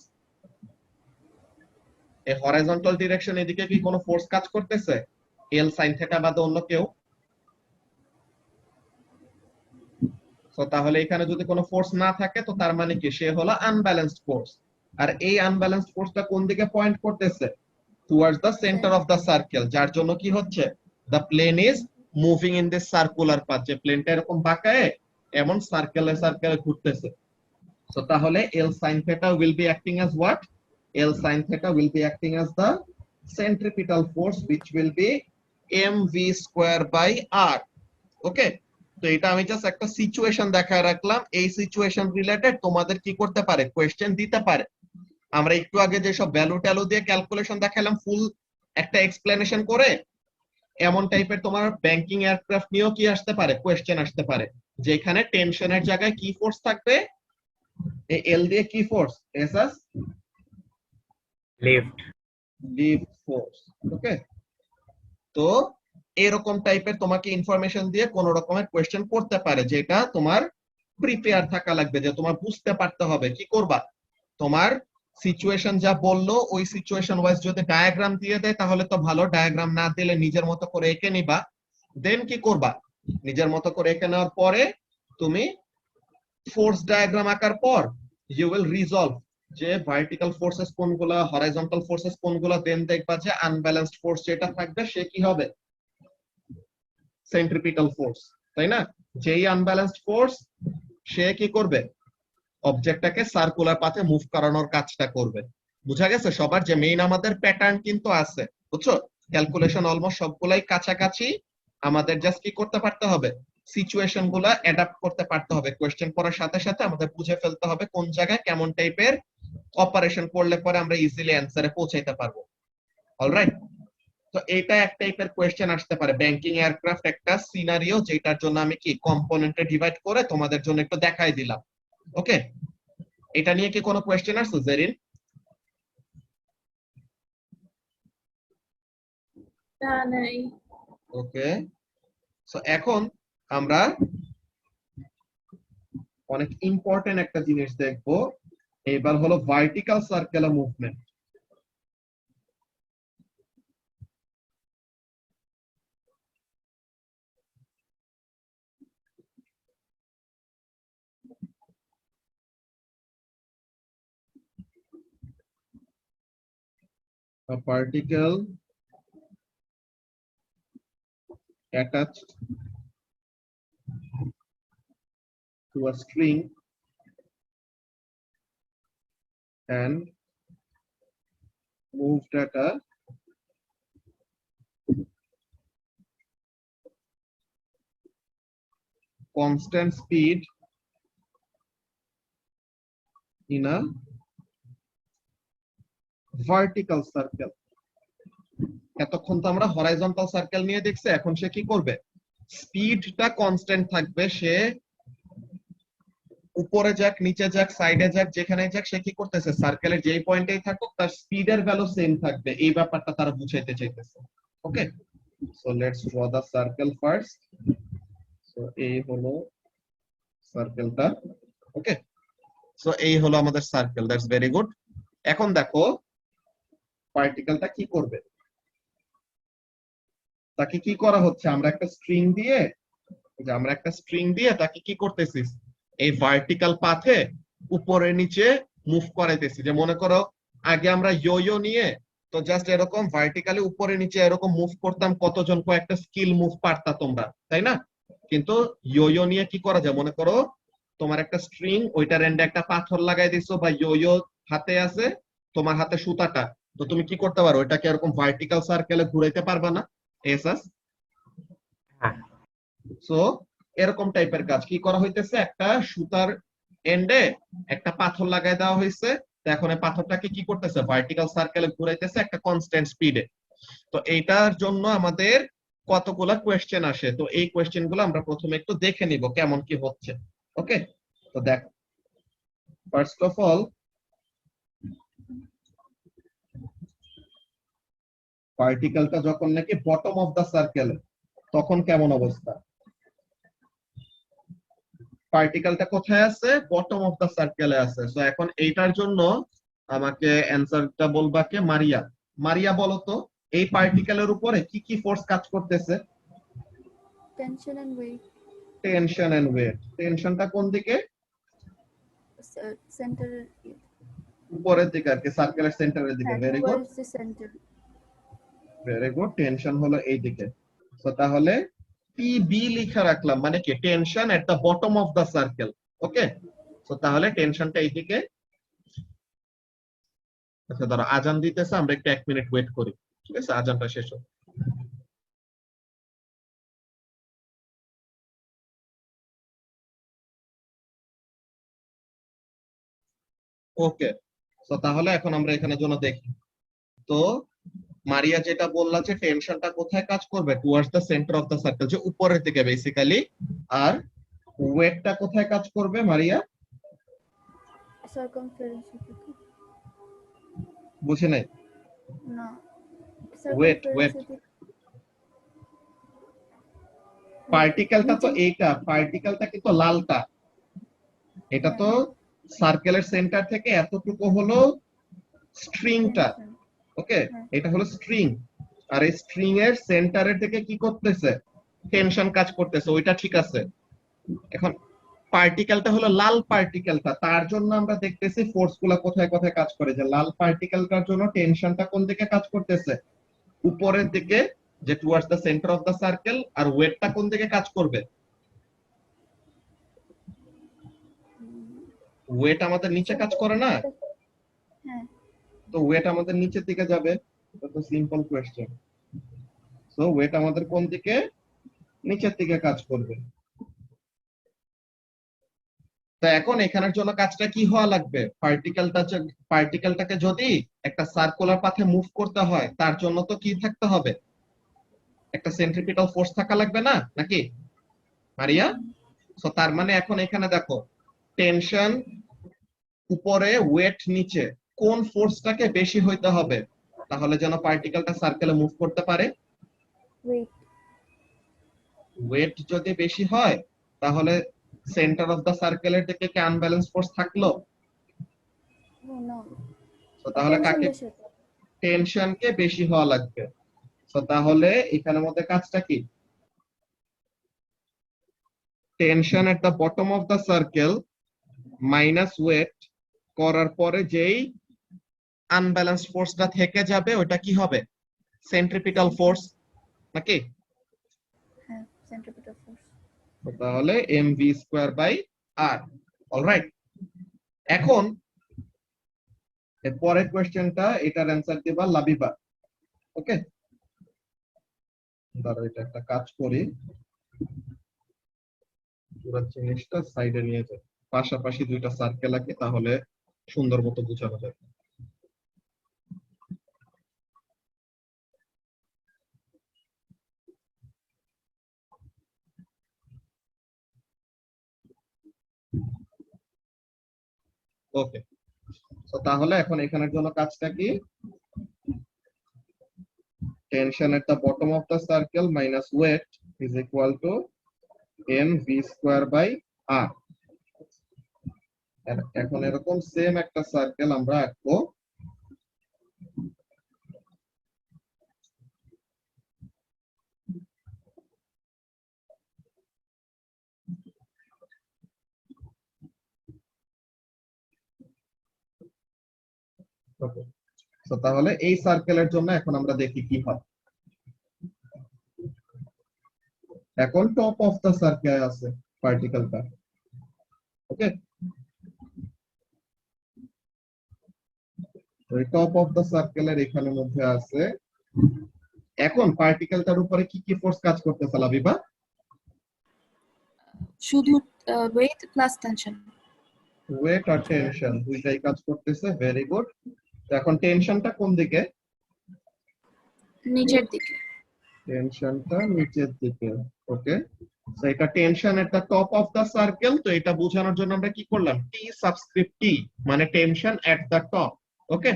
এই হরাইজন্টাল ডিরেকশন এদিকে কি কোনো ফোর্স কাজ করতেছে এল সাইন থেটা বাদে অন্য কেউ? তো তাহলে এখানে যদি কোনো ফোর্স না থাকে তো তার মানে কি সে হলো আনব্যালেন্সড ফোর্স, আর এই আনব্যালেন্সড ফোর্সটা কোন দিকে পয়েন্ট করতেছে, towards the centre of the circle, যার জন্য কি হচ্ছে, the plane is moving in this circular path, যে প্লেনটা এরকম বাঁকায় এমন সার্কেলে সার্কেলে ঘুরতেছে। সো তাহলে L sin theta will be acting as what? L sin theta will be acting as the centripetal force, which will be mv square by r. ওকে, তো এটা আমি just একটা সিচুয়েশন দেখায় রাখলাম, এই সিচুয়েশন রিলেটেড তোমাদের কি করতে পারে, কোয়েশ্চেন দিতে পারে। আমরা একটু আগে যে সব ভ্যালু ট্যালু দিয়ে ক্যালকুলেশন দেখালাম ফুল একটা এক্সপ্লেনেশন করে, এমন টাইপের তোমার ব্যাংকিং এয়ারক্রাফট নিয়েও কি আসতে পারে, কোয়েশ্চেন আসতে পারে, যেখানে টেনশনের জায়গায় কি ফোর্স থাকবে, এই এল দিয়ে কি ফোর্স, এসএস লিফট। Lift force. ওকে, তো এরকম টাইপের তোমাকে ইনফরমেশন দিয়ে কোন রকমের কোয়েশ্চেন করতে পারে, যেটা তোমার প্রিপেয়ার থাকা লাগবে, যে তোমার বুঝতে পারতে হবে কি করবা। তোমার সিচুয়েশন যা বললো ওই সিচুয়েশন ওয়াইজ যদি ডায়াগ্রাম দিয়ে দেয় তাহলে তো ভালো, ডায়াগ্রাম না দিলে নিজের মতো করে এঁকে নিবা, দেন কি করবা, নিজের মতো করে এঁকে নেওয়ার পরে তুমি ফোর্স ডায়াগ্রাম আঁকার পর ইউ উইল রিজলভ যে ভার্টিক্যাল ফোর্সেস কোনগুলা, হরাইজন্টাল ফোর্সেস কোনগুলা, দেন দেখবা যে আনব্যালেন্সড ফোর্স যেটা থাকবে সে কি হবে, সেন্ট্রিপিটাল ফোর্স, তাই না? যেই আনব্যালেন্সড ফোর্স সে কি করবে, অবজেক্টটাকে সার্কুলার পাথে মুভ করানোর কাজটা করবে। বুঝা গেছে সবার, যে মেইন আমাদের প্যাটার্ন কিন্তু আছে, বুঝছো? ক্যালকুলেশন অলমোস্ট সবগুলাই কাছাকাছি, আমাদের জাস্ট কি করতে পারতে হবে, সিচুয়েশন গুলা অ্যাডাপ্ট করতে পারতে হবে, কোয়েশ্চেন পড়ার সাথে সাথে আমাদের বুঝে ফেলতে হবে কোন জায়গায় কেমন টাইপের অপারেশন করলে পরে আমরা ইজিলি অ্যান্সারে পৌঁছাইতে পারবো। অলরাইট, তো এটা এক টাইপের কোয়েশ্চেন আসতে পারে, ব্যাংকিং এয়ারক্রাফট একটা সিনারিও, যেটার জন্য আমি কি কম্পোনেন্টে ডিভাইড করে তোমাদের জন্য একটু দেখাই দিলাম। ওকে, এটা নিয়ে কি কোনো কোয়েশ্চেন আছে জেরিন? না নাই। ওকে, সো এখন আমরা অনেক ইম্পর্টেন্ট একটা জিনিস দেখবো, এবার হলো vertical circular movement. A particle attached to a string and moved at a constant speed in a vertical circle. এতক্ষণ তো আমরা হরাইজন্টাল সার্কেল নিয়ে দেখছি, এখন সে কি করবে, স্পিডটা কনস্ট্যান্ট থাকবে, সে উপরে যাক নিচে যাক সাইডে যাক যেখানে যাক সে কি করতেছে, সার্কেলের যেই পয়েন্টেই থাকুক তার স্পিডের ভ্যালু সেম থাকবে, এই ব্যাপারটা তারা বুঝাইতে চাইতেছে। Okay, so let's draw the circle first. So এই হলো সার্কেলটা। ওকে, সো এই হলো আমাদের সার্কেল, দ্যাটস ভেরি গুড। এখন দেখো পার্টিকেলটা কি করবে, তাকে কি করা হচ্ছে, আমরা একটা স্ট্রিং দিয়ে তাকে কি করতেছি, এই ভার্টিক্যাল পাথে উপরে নিচে মুভ করাইতেছি। যে মনে করো আগে আমরা ইয়ো নিয়ে তো জাস্ট এরকম ভার্টিক্যালি উপরে নিচে এরকম মুভ করতাম, কতজন কয়েকটা স্কিল মুভ পারতা তোমরা, তাই না? কিন্তু ইয়ো নিয়ে কি করা যায়, মনে করো তোমার একটা স্ট্রিং, ওইটার এন্ডে একটা পাথর লাগাই দিছো, বা ইয়ো হাতে আছে, তোমার হাতে সুতাটা, তো তুমি কি করতে পারো, ওইটাকে এরকম ভার্টিক্যাল সার্কেলে ঘুরাইতে পারবা না? এসাস, হ্যাঁ। সো এরকম টাইপের কাজ কি করা হইতেছে, একটা সুতার এন্ডে একটা পাথর লাগাই দেওয়া হয়েছে, তো এখন এই পাথরটাকে কি করতেছে, ভার্টিক্যাল সার্কেলে ঘুরাইতেছে একটা কনস্ট্যান্ট স্পিডে। তো এইটার জন্য আমাদের কতগুলা কোয়েশ্চেন আসে, তো এই কোয়েশ্চেন গুলো আমরা প্রথমে একটু দেখে নিব কেমন কি হচ্ছে। ওকে, তো দেখ, ফার্স্ট অফ অল পার্টিকেলটা যখন নাকি বটম অফ দা সার্কেল তখন কেমন অবস্থা। পার্টিকেলটা কোথায় আছে, বটম অফ দা সার্কেলে আছে। সো এখন এইটার জন্য আমাকে অ্যানসারটা বলবা কে, মারিয়া। মারিয়া বলো তো, এই পার্টিকেলের উপরে কি কি ফোর্স কাজ করতেছে। Tension and weight. Tension and weight. টেনশনটা কোন দিকে, Center. উপরের দিকে আর কি, সার্কেলের সেন্টারের দিকে। Very good, Towards the center. Very good. Tension হলো এই দিকে। তো তাহলে টিবি লিখে রাখলাম, মানে কি tension at the bottom of the circle. Okay, তো তাহলে টেনশনটা এইদিকে। আচ্ছা ধরো আজান দিতেছে, আমরা একটু 1 মিনিট ওয়েট করি, ঠিক আছে, আজানটা শেষ হোক। ওকে, তো তাহলে এখন আমরা এখানের জন্য দেখি। তো মারিয়া যেটা বললা যে টেনশনটা কোথায় কাজ করবে, towards the centre of the circle, যে উপরের দিকে বেসিক্যালি। আর ওয়েটটা কোথায় কাজ করবে মারিয়া, Circumference. বুঝি নাই। No. Wait, Circumference. পার্টিকেলটা তো এইটা, পার্টিকেলটা কিন্তু লালটা, এটা তো সার্কেলের সেন্টার থেকে এতটুকু হলো স্ট্রিংটা। ওকে, এটা হলো স্ট্রিং, আর এই স্ট্রিং এর সেন্টারের থেকে কি করতেছে, টেনশন কাজ করতেছে, ওইটা ঠিক আছে। এখন পার্টিকেলটা হলো লাল পার্টিকেলটা, তার জন্য আমরা দেখতেছি ফোর্স গুলা কোথায় কোথায় কাজ করে। যে লাল পার্টিকেলটার জন্য টেনশনটা কোন দিকে কাজ করতেছে, উপরের দিকে, যে towards the centre of the circle. আর ওয়েটটা কোন দিকে কাজ করবে, ওয়েট আমাদের নিচে কাজ করে না, তো ওয়েট আমাদের নিচের দিকে যাবে। এটা তো সিম্পল কোয়েশ্চেন। সো ওয়েট আমাদের কোন দিকে, নিচের দিকে কাজ করবে। তো এখন এখানের জন্য কাজটা কি হওয়া লাগবে, পার্টিকেলটাকে যদি একটা সার্কুলার পাথে মুভ করতে হয়, তার জন্য তো কি থাকতে হবে, একটা সেন্ট্রিপিটাল ফোর্স থাকা লাগবে না, নাকি মারিয়া? সো তার মানে এখন এখানে দেখো, টেনশন উপরে, ওয়েট নিচে, কোন ফোর্সটাকে বেশি হইতে হবে তাহলে যেন পার্টিকেলটা সার্কেলে মুভ করতে পারে। Weight. ওয়েট যদি বেশি হয় তাহলে সেন্টার অফ দা সার্কেলের দিকে কি আনব্যালেন্স ফোর্স থাকলো। Oh no. তো তাহলে Tension কাকে, বেশি। টেনশনকে বেশি হওয়া লাগবে। তো তাহলে এখানের মধ্যে কাজটা কি, tension at the bottom of the circle minus weight করার পরে যেই আনব্যালেন্স ফোর্সটা থেকে যাবে ওটা কি হবে, সেন্ট্রিপিটাল ফোর্স, নাকি? হ্যাঁ, centripetal force. তাহলে mv square by r। Alright, এখন এর পরের কোশ্চেনটা, এটার অ্যানসার দিবা লাবিবা। ওকে, দাঁড়াও এটা একটা কাজ করি, পুরো জিনিসটা সাইডে নিয়ে যাই, পাশাপাশি দুইটা সার্কেল আঁকি, তাহলে সুন্দর মতো বোঝানো যাবে। ওকে, তো তাহলে এখন এখানের জন্য কাজটা কি, tension at the bottom of the circle minus weight is equal to mv square by r। এখন এরকম সেম একটা সার্কেল আমরা আঁকবো। তো তাহলে এই সার্কেলের জন্য এখন আমরা দেখি কি হয়। এখন টপ অফ দা সার্কেল আছে পার্টিকেলটা। ওকে, টপ অফ দা সার্কেলের এখানের মধ্যে আছে। এখন পার্টিকেলটার উপরে কি কি ফোর্স কাজ করতেছে লাবিবা? শুধু weight plus tension. ওয়েট আর টেনশন দুইটাই কাজ করতেছে, ভেরি গুড। এখন টেনশনটা কোন দিকে? নিচের দিকে। টেনশনটা নিচের দিকে, ওকে। তো এটা tension at the top of the circle, তো এটা বোঝানোর জন্য আমরা কি করলাম, টি সাবস্ক্রিপ্ট টি, মানে টেনশন এট দ্য টপ, ওকে।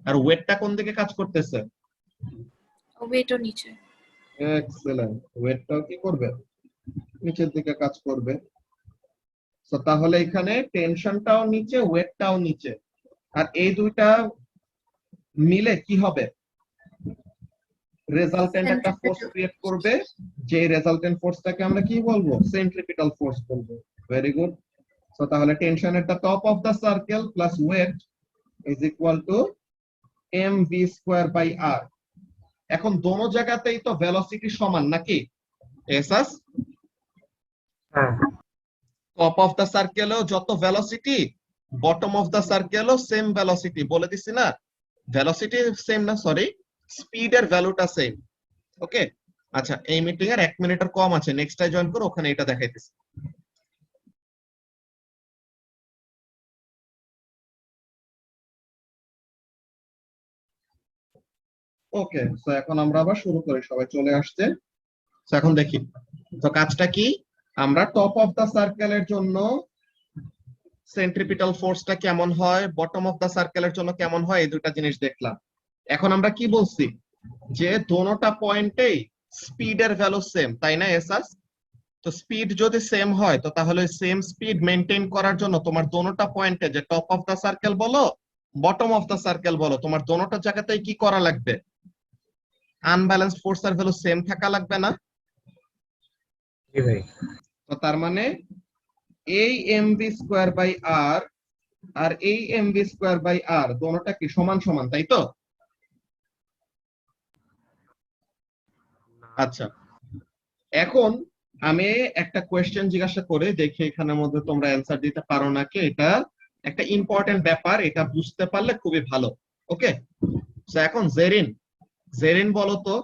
আর ওয়েটটা কোন দিকে কাজ করতেছে? ওয়েটও নিচে। এক্সেলেন্ট, ওয়েটটাও কি করবে, নিচের দিকে কাজ করবে। তো তাহলে এখানে টেনশনটাও নিচে, ওয়েটটাও নিচে, আর এই দুইটা মিলে কি হবে, রেজাল্টেন্ট একটা ফোর্স ক্রিয়েট করবে, যে রেজাল্টেন্ট ফোর্সটাকে আমরা কি বলবো, সেন্ট্রিপিটাল ফোর্স বলবো। Very good. সো তাহলে tension at the top of the circle plus weight is equal to mv square by r। এখন দোনো জায়গাতেই তো ভেলোসিটি সমান নাকি এসাস? হ্যাঁ টপ অফ দ্য সার্কেলও যত ভেলোসিটি, বটম অফ দ্য সার্কেলও সেম ভেলোসিটি, বলে দিছি না, ভেলোসিটি সেম না, সরি, স্পিডের ভ্যালুটা সেম, ওকে। আচ্ছা, এই মিটিং এর 1 মিনিটের কম আছে, নেক্সট টাই জয়েন করো, ওখানে এটা দেখাইতেছি। ওকে, তো এখন আমরা আবার শুরু করি, সবাই চলে আসছে। তো এখন দেখি, তো কাজটা কি, আমরা টপ অফ দ্য সার্কেলের জন্য সেন্ট্রিপিটাল ফোর্সটা কেমন হয়, বটম অফ দ্য সার্কেলের জন্য কেমন হয়, এই দুটা জিনিস দেখলাম। এখন আমরা কি বলছি, যে দোনোটা পয়েন্টেই স্পিডের ভ্যালু সেম, তাই না এসাস? তো স্পিড যদি সেম হয়, তো তাহলে সেম স্পিড মেনটেন করার জন্য তোমার দোনোটা পয়েন্টে, যে টপ অফ দ্য সার্কেল বলো বটম অফ দ্য সার্কেল বলো, তোমার দোনোটা জায়গাতেই কি করা লাগবে, আনব্যালেন্সড ফোর্সের ভ্যালু সেম থাকা লাগবে না? জি ভাই। তো তার মানে এই এমভি স্কোয়ার বাই আর আর এই এমভি স্কোয়ার বাই আর দোনোটা কি সমান সমান, তাই তো? আচ্ছা, এখন আমি একটা কোয়েশ্চেন জিজ্ঞাসা করে দেখি এখানের মধ্যে তোমরা অ্যান্সার দিতে পারো নাকি। এটা একটা ইম্পর্টেন্ট ব্যাপার, এটা বুঝতে পারলে খুবই ভালো, ওকে। তো এখন জেরিন, জেরিন বলো তো,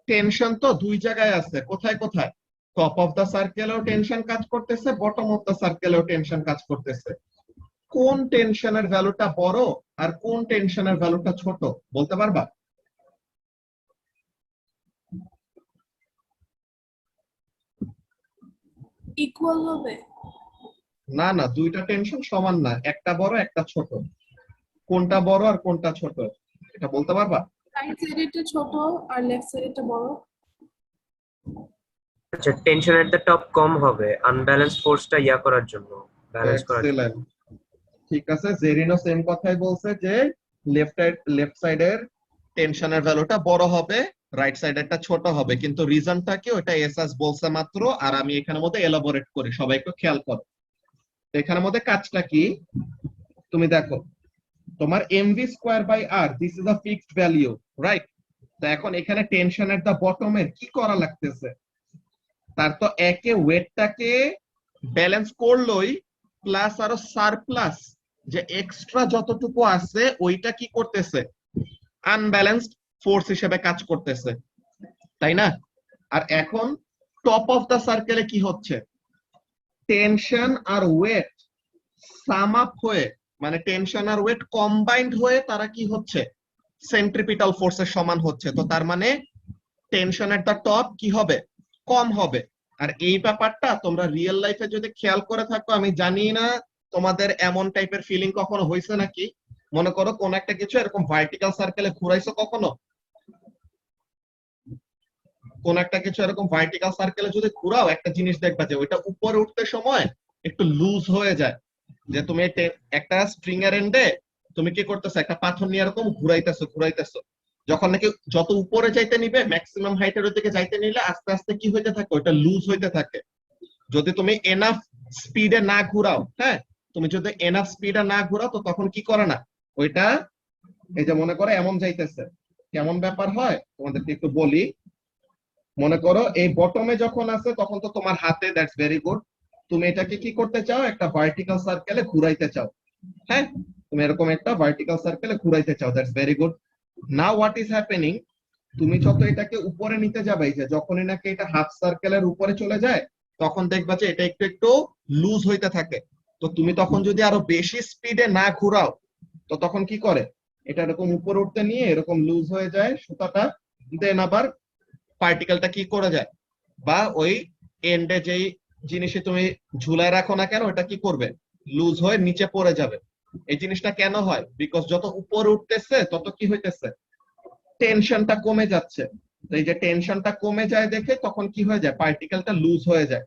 টেনশন তো দুই জায়গায় আছে, কোথায় কোথায়, টপ অফ দ্য সার্কেলেও টেনশন কাজ করতেছে, বটম অফ দ্য সার্কেলেও টেনশন কাজ করতেছে। কোন টেনশনের ভ্যালুটা বড় আর কোন টেনশনের ভ্যালুটা ছোট, বলতে পারবা? ইকুয়াল হবে। না না, দুইটা টেনশন সমান না, একটা বড় একটা ছোট। কোনটা বড় আর কোনটা ছোট, এটা বলতে পারবা? রাইট সাইডেরটা ছোট আর লেফট সাইডেরটা বড়। আচ্ছা, টেনশন এট দ্য টপ কম হবে আনব্যালেন্স ফোর্সটা করার জন্য, ব্যালেন্স করার জন্য। এক্সেলেন্ট, ঠিক আছে। জেরিনও সেম কথাই বলছে যে লেফট সাইডের টেনশনের ভ্যালুটা বড় হবে, রাইট সাইডেরটা ছোট হবে, কিন্তু রিজনটা কি ওটা এসএস বলছে মাত্র, আর আমি এখানের মধ্যে এলাবোরেট করি, সবাই একটু খেয়াল করো। এখানের মধ্যে কাজটা কি, তুমি দেখো, তোমার MV square by R this is a fixed value, right? তো এখন এখানে টেনশন এট দা বটমের কি করা লাগতেছে, তার তো একে ওয়েটটাকে ব্যালেন্স করলোই, প্লাস আরো সারপ্লাস যে এক্সট্রা যতটুকু আছে ওইটা কি করতেছে, আনব্যালেন্সড ফোর্স হিসেবে কাজ করতেছে, তাই না? আর এখন টপ অফ দা সার্কেলে কি হচ্ছে, টেনশন আর ওয়েট সাম আপ হয়ে, মানে টেনশন আর ওয়েট কম্বাইন্ড হয়ে তারা কি হচ্ছে, সেন্ট্রিপিটাল ফোর্সের সমান হচ্ছে। তো তার মানে টেনশন এট দা টপ কি হবে, কম হবে। আর এই ব্যাপারটা তোমরা রিয়েল লাইফে যদি খেয়াল করে থাকো, আমি জানি না তোমাদের এমন টাইপের ফিলিং কখনো হয়েছে নাকি, মনে করো কোন একটা কিছু এরকম ভার্টিক্যাল সার্কেলে ঘুরাইছো কখনো, কোন একটা কিছু এরকম ভার্টিক্যাল সার্কেলে যদি ঘুরাও, একটা জিনিস দেখবা যে ওইটা উপরে উঠতে সময় একটু লুজ হয়ে যায়, যে তুমি একটা স্ট্রিং এর এন্ডে তুমি কি করতেছো, একটা পাথর নিয়ে এরকম ঘুরাইতেছো ঘুরাইতেছো, যখন নাকি যত উপরে যাইতে নিবে, ম্যাক্সিমাম হাইটের দিকে যাইতে নিলে আস্তে আস্তে কি হইতে থাকে, ওইটা লুজ হইতে থাকে। যদি তুমি এনাফ স্পিডে না ঘুরাও, হ্যাঁ, তুমি যদি এনাফ স্পিডে না ঘুরাও, তো তখন কি করে না ওইটা, এই যে মনে করো এমন যাইতেছে, কেমন ব্যাপার হয় তোমাদেরকে একটু বলি। মনে করো এই বটমে যখন আছে তখন তো তোমার হাতে, দ্যাটস ভেরি গুড, তুমি এটাকে কি করতে চাও, একটা ভার্টিক্যাল সার্কেলে ঘুরাইতে চাও, হ্যাঁ, তুমি এরকম একটা ভার্টিক্যাল সার্কেলে ঘুরাইতে চাও, that's very good. Now what is happening, তুমি যত এটাকে উপরে নিতে যাবে, যে যখনই নাকি এটা হাফ সার্কেলের উপরে চলে যায়, তখন দেখবা যে এটা একটু একটু লুজ হইতে থাকে। তো তুমি তখন যদি আরো বেশি স্পিডে না ঘোরাও তো তখন কি করে, এটা এরকম উপরে উঠতে নিয়ে এরকম লুজ হয়ে যায় সুতাটা, দেন আবার পার্টিকেলটা কি করে যায়, বা ওই এন্ডে যেই জিনিসে তুমি ঝুলায় রাখো না কেন ওটা কি করবে, লুজ হয়ে নিচে পড়ে যাবে। এই জিনিসটা কেন হয়, বিকজ যত উপরে উঠতেছে তত কি হইতেছে, টেনশনটা কমে যাচ্ছে। তো এই যে টেনশনটা কমে যায় দেখে তখন কি হয়ে যায়, পার্টিকেলটা লুজ হয়ে যায়।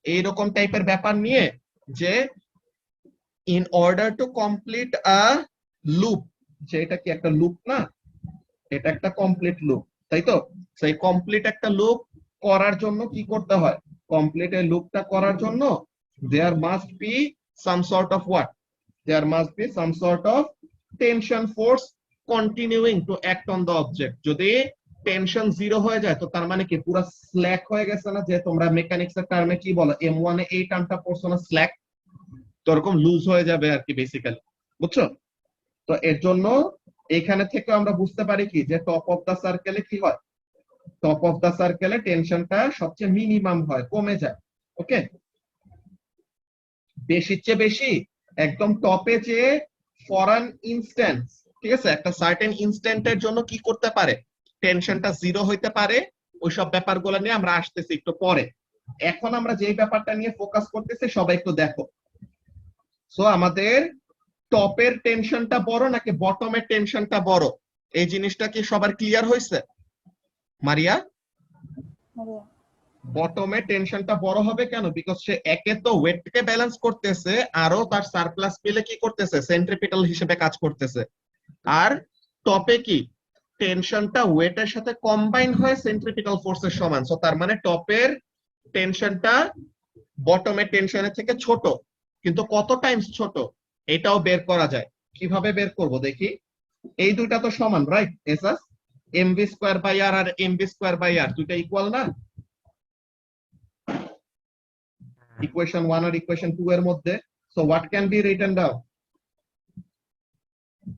এইরকম টাইপের ব্যাপার নিয়ে যে in order to complete a loop, যে এটা কি একটা লুপ না, এটা একটা কমপ্লিট লুপ, তাই তো? সেই কমপ্লিট একটা লুপ করার জন্য কি করতে হয়, কমপ্লিট এই লুপটা করার জন্য there must be some sort of what, there must be some sort of tension force continuing to act on the object. যদি টেনশন জিরো হয়ে যায় তো তার মানে কি পুরো স্ল্যাক হয়ে গেছে না, যে তোমরা মেকানিক্স এর টার্মে কি বলো, M1 এ এই টার্মটা পড়ছো না, স্ল্যাক, তো এরকম লুজ হয়ে যাবে আর কি বেসিক্যালি, বুঝছো? তো এর জন্য এখানে থেকে আমরা বুঝতে পারি কি, যে টপ অফ দা সার্কেলে কি হয়, টপ অফ দা সার্কেলে টেনশনটা সবচেয়ে মিনিমাম হয়, কমে যায়। ওকে, বেশির চেয়ে বেশি একদম টপে যে ফর অ্যান ইনস্ট্যান্স, ঠিক আছে, একটা সার্টেন ইনস্ট্যান্টের জন্য কি করতে পারে, টেনশনটা জিরো হইতে পারে। ওইসব ব্যাপারগুলো নিয়ে আমরা আসতেছি একটু পরে। এখন আমরা যে ব্যাপারটা নিয়ে ফোকাস করতেছি সবাই একটু দেখো। সো আমাদের টপের টেনশনটা বড় নাকি বটমের টেনশনটা বড়, এই জিনিসটা কি সবার ক্লিয়ার হয়েছে? মারিয়া, বটমে টেনশনটা বড় হবে কেন, বিকজ সে একে তো ওয়েটকে ব্যালেন্স করতেছে, আরো তার সারপ্লাস পেলে কি করতেছে, সেন্ট্রিপিটাল হিসেবে কাজ করতেছে। আর টপে কি টেনশনটা ওয়েটের সাথে কম্বাইন হয়ে সেন্ট্রিপিটাল ফোর্সের সমান, সো তার মানে টপের টেনশনটা বটমের টেনশনের থেকে ছোট, কিন্তু কত টাইমস ছোট এটাও বের করা যায়। কিভাবে বের করব দেখি, এই দুইটা তো সমান, রাইট? এসএস এমভি স্কয়ার বাই আর আর এমভি স্কয়ার বাই আর দুইটা ইকুয়াল না, ইকুয়েশন 1 আর ইকুয়েশন 2 এর মধ্যে। So what can be written down,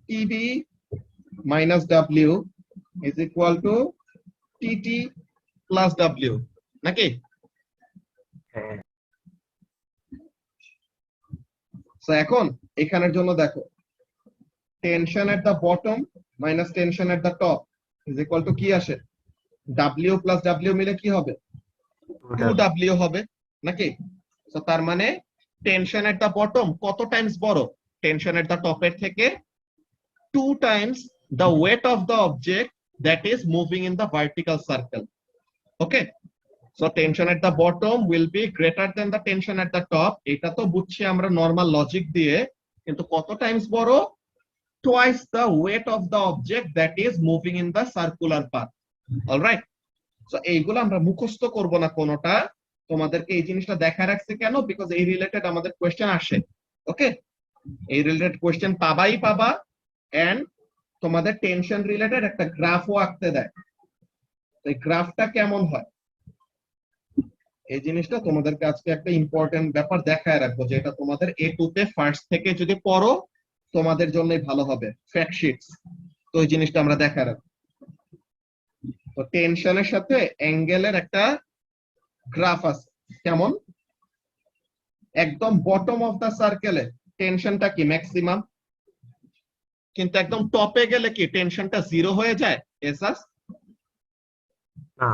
TB minus W is equal two TT plus W, নাকি? হ্যাঁ, সো এখন এখানের জন্য দেখো, tension at the bottom minus tension at the top is equal to কি আসে, ডাব্লিউ প্লাস ডাব্লিউ মিলে কি হবে, 2W হবে, নাকি? তো তার মানে টেনশন এট দ্য বটম কত টাইমস বড়, টেনশন এট দ্য টপের থেকে 2 Times the weight of the object that is moving in the vertical circle. Okay, so tension at the bottom will be greater than the tension at the top, এটা তো বুঝছি আমরা normal logic দিয়ে, কিন্তু কত Times বড়, twice the weight of the object that is moving in the circular path. Alright, so এইগুলো আমরা মুখস্থ করব না কোনোটা, তোমাদেরকে এই জিনিসটা দেখা রাখছে কেন, বিকজ এই রিলেটেড আমাদের কোয়েশ্চেন আসে। ওকে, এই রিলেটেড কোয়েশ্চেন পাবাই পাবা, এন্ড তোমাদের টেনশন রিলেটেড একটা গ্রাফও আঁকতে দেয়। এই গ্রাফটা কেমন হয়, এই জিনিসটা তোমাদেরকে আজকে একটা ইম্পর্টেন্ট ব্যাপার দেখায় রাখবো, যে এটা তোমাদের A2 তে ফার্স্ট থেকে যদি পড়ো তোমাদের জন্যই ভালো হবে, ফ্যাক্ট শিটস। তো এই জিনিসটা আমরা দেখায় রাখবো। তো টেনশনের সাথে অ্যাঙ্গেলের একটা গ্রাফ আছে, কেমন, একদম বটম অফ দা সার্কেলে টেনশনটা কি ম্যাক্সিমাম, কিন্তু একদম টপে গেলে কি টেনশনটা জিরো হয়ে যায়? এসাস না,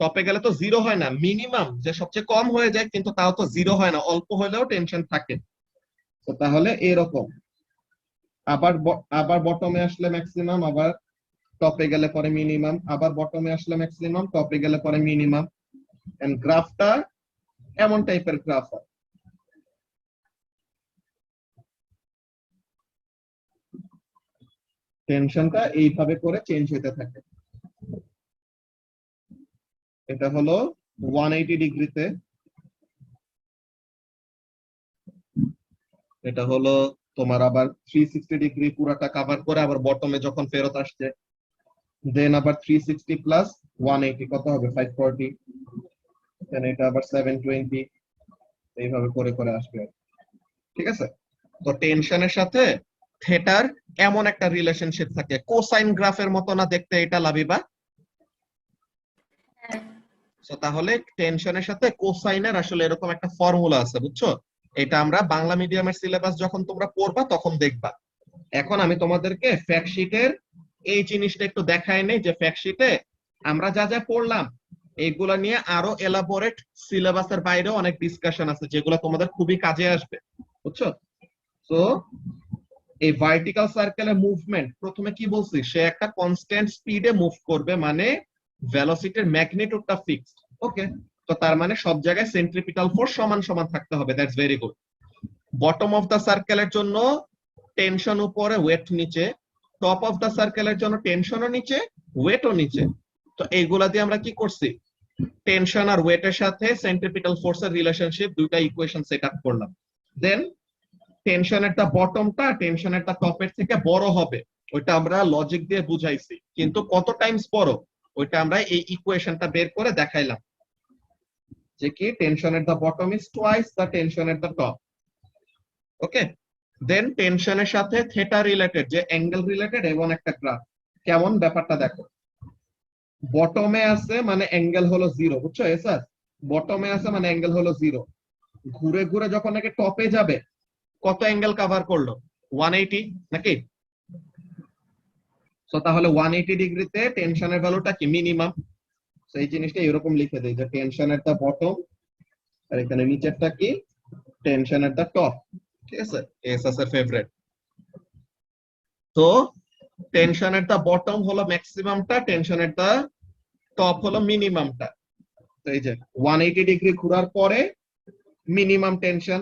টপে গেলে তো জিরো হয় না, মিনিমাম যে সবচেয়ে কম হয়ে যায়, কিন্তু তাও তো জিরো হয় না, অল্প হলেও টেনশন থাকে। তো তাহলে এরকম, আবার বটমে আসলে ম্যাক্সিমাম, আবার টপে গেলে পরে মিনিমাম, আবার বটমে আসলে ম্যাক্সিমাম, টপে গেলে পরে মিনিমাম, এন্ড গ্রাফটা এমন টাইপের গ্রাফ হয়। টেনশনটা এইভাবে করে চেঞ্জ হতে থাকে। এটা হলো 180 ডিগ্রিতে, এটা হলো তোমার আবার 360 ডিগ্রি পুরাটা কভার করে আবার বটমে যখন ফেরত আসছে, দেন আবার 360 প্লাস 180 কত হবে, 540, দেন এটা আবার 720, এইভাবে করে করে আসবে, ঠিক আছে? তো টেনশনের সাথে থেটার এমন একটা রিলেশনশিপ থাকে, কোসাইন গ্রাফের মতো না দেখতে এটা, লাবিবা? তো তাহলে টেনশনের সাথে কোসাইনের আসলে এরকম একটা ফর্মুলা আছে, বুঝছো? এটা আমরা বাংলা মিডিয়ামের সিলেবাস যখন তোমরা পড়বা তখন দেখবা। এখন আমি তোমাদেরকে ফ্যাক্ট শিটের এই জিনিসটা একটু দেখাই নেই যে ফ্যাক্ট শিটে আমরা যা যা পড়লাম এইগুলা নিয়ে আরো এলাবোরেট সিলেবাসের বাইরেও অনেক ডিসকাশন আছে যেগুলো তোমাদের খুবই কাজে আসবে, বুঝছো? তো এই ভার্টিক্যাল সার্কেলের মুভমেন্ট প্রথমে কি বলছি, সে একটা কনস্ট্যান্ট স্পিডে মুভ করবে, মানে ভেলোসিটির ম্যাগনিটিউডটা ফিক্সড। ওকে, তো তার মানে সব জায়গায় সেন্ট্রিপিটাল ফোর্স সমান সমান থাকতে হবে, that's very good. Bottom of the সার্কেলের জন্য টেনশন উপরে, ওয়েট নিচে। টপ অফ দা সার্কেলের জন্য টেনশনও নিচে, ওয়েটও নিচে। তো এইগুলা দিয়ে আমরা কি করছি, টেনশন আর ওয়েটের সাথে সেন্ট্রিপিটাল ফোর্সের রিলেশনশিপ দুইটা ইকুয়েশন সেট আপ করলাম। দেন টেনশনের দা বটমটা টেনশনের দা টপের থেকে বড় হবে, ওইটা আমরা লজিক দিয়ে বুঝাইছি, কিন্তু কত টাইমস বড় ওইটা আমরা এই ইকুয়েশনটা বের করে দেখাইলাম যে কি টেনশনের দা বটম ইজ টুয়াইস দা টেনশনের দা টপ। ওকে, দেন টেনশনের সাথে থেটা রিলেটেড, যে অ্যাঙ্গেল রিলেটেড এবং একটা গ্রাফ। কেমন ব্যাপারটা দেখো, বটমে আছে মানে অ্যাঙ্গেল হলো 0, বুঝছো? স্যার বটমে আছে মানে অ্যাঙ্গেল হলো 0, ঘুরে ঘুরে যখন নাকি টপে যাবে কত অ্যাঙ্গেল কভার করলো, 180 নাকি? সো তাহলে 180 ডিগ্রিতে টেনশনের ভ্যালুটা কি মিনিমাম। সেই জিনিসটা এরকম লিখে দেই যে টেনশনের দা বটম আর এখানে নিচেরটা কি টেনশনের দা টপ। ঠিক আছে, এসএস এর ফেভারিট। তো টেনশনের দা বটম হলো ম্যাক্সিমামটা, টেনশনের দা টপ হলো মিনিমামটা। তো এই যে 180 ডিগ্রি ঘোরার পরে মিনিমাম টেনশন,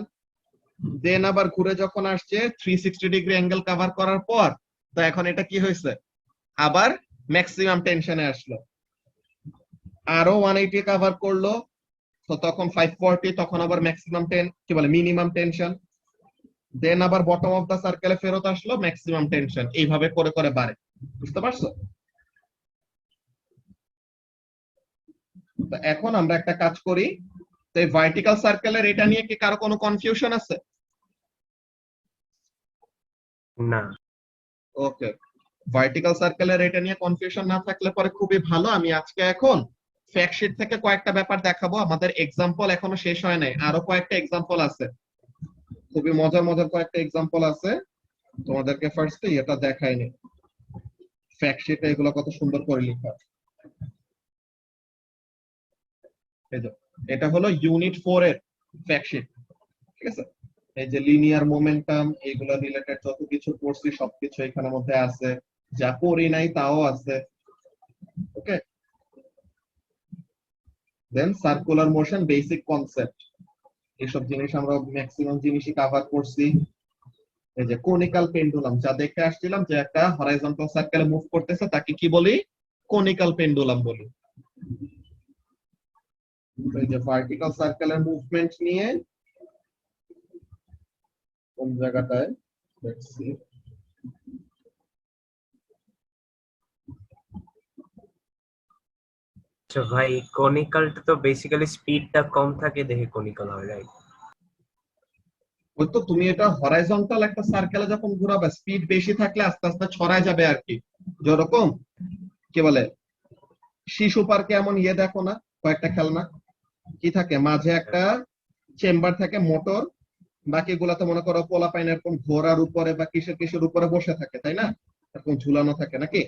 দেন আবার ঘুরে যখন আসছে 360 ডিগ্রি অ্যাঙ্গেল কভার করার পর, তো এখন এটা কি হয়েছে, আবার ম্যাক্সিমাম টেনশনে আসলো। আরো 180 কভার করলো, তো তখন 540, তখন আবার ম্যাক্সিমাম কি বলে মিনিমাম টেনশন। দেন আবার বটম অফ দা সার্কেলে ফেরত আসলো, ম্যাক্সিমাম টেনশন। এইভাবে করে করে বাড়ে, বুঝতে পারছো? তো এখন আমরা একটা কাজ করি, তো এই ভার্টিক্যাল সার্কেলের এটা নিয়ে কি কারো কোনো কনফিউশন আছে? না। ওকে, ভার্টিক্যাল সার্কেলের এটা নিয়ে কনফিউশন না থাকলে পরে খুবই ভালো। আমি আজকে এখন ফ্যাক্ট শিট থেকে কয়েকটা ব্যাপার দেখাবো, আমাদের এক্সাম্পল এখনো শেষ হয় নাই, আরো কয়েকটা এক্সাম্পল আছে, খুবই মজার মজার কয়েকটা এক্সাম্পল আছে। তোমাদেরকে ফার্স্টে এটা দেখাইনি, ফ্যাক্ট শিটে এগুলো কত সুন্দর করে লেখা। এই যে এটা হলো ইউনিট 4 এর ফ্যাক্ট শিট, ঠিক আছে? এই যে লিনিয়ার মোমেন্টাম এগুলো রিলেটেড যত কিছু পড়ছি সবকিছু এখানের মধ্যে আছে, যা পড়ি নাই তাও আছে। ওকে, দেন সার্কুলার মোশন বেসিক কনসেপ্ট, এইসব জিনিস আমরা ম্যাক্সিমাম জিনিসই কভার করছি। এই যে কোনিক্যাল পেন্ডুলাম, যা দেখে আসছিলাম যে একটা হরাইজন্টাল সার্কেলে মুভ করতেছে তাকে কি বলি, কোনিক্যাল পেন্ডুলাম বলি। এই যে ভার্টিক্যাল সার্কেলের মুভমেন্ট নিয়ে কোন জায়গাটায় দেখছি, আচ্ছা ভাই, কনিক্যালটা তো বেসিক্যালি স্পিডটা কম থাকে দেখে কনিক্যাল হয়, রাইট? ওই তো তুমি এটা হরাইজন্টাল একটা সার্কেলে যখন ঘোরাবে স্পিড বেশি থাকলে আস্তে আস্তে ছড়ায় যাবে আর কি। যেরকম কি বলে শিশু পার্কে এমন দেখো না, কয়েকটা খেলনা কি থাকে মাঝে একটা চেম্বার থাকে মোটর, বাকিগুলাতে মনে করো পোলাপাইন এরকম ঘোড়ার উপরে বা কিসের কিসের উপরে বসে থাকে, তাই না? এরকম ঝুলানো থাকে নাকি?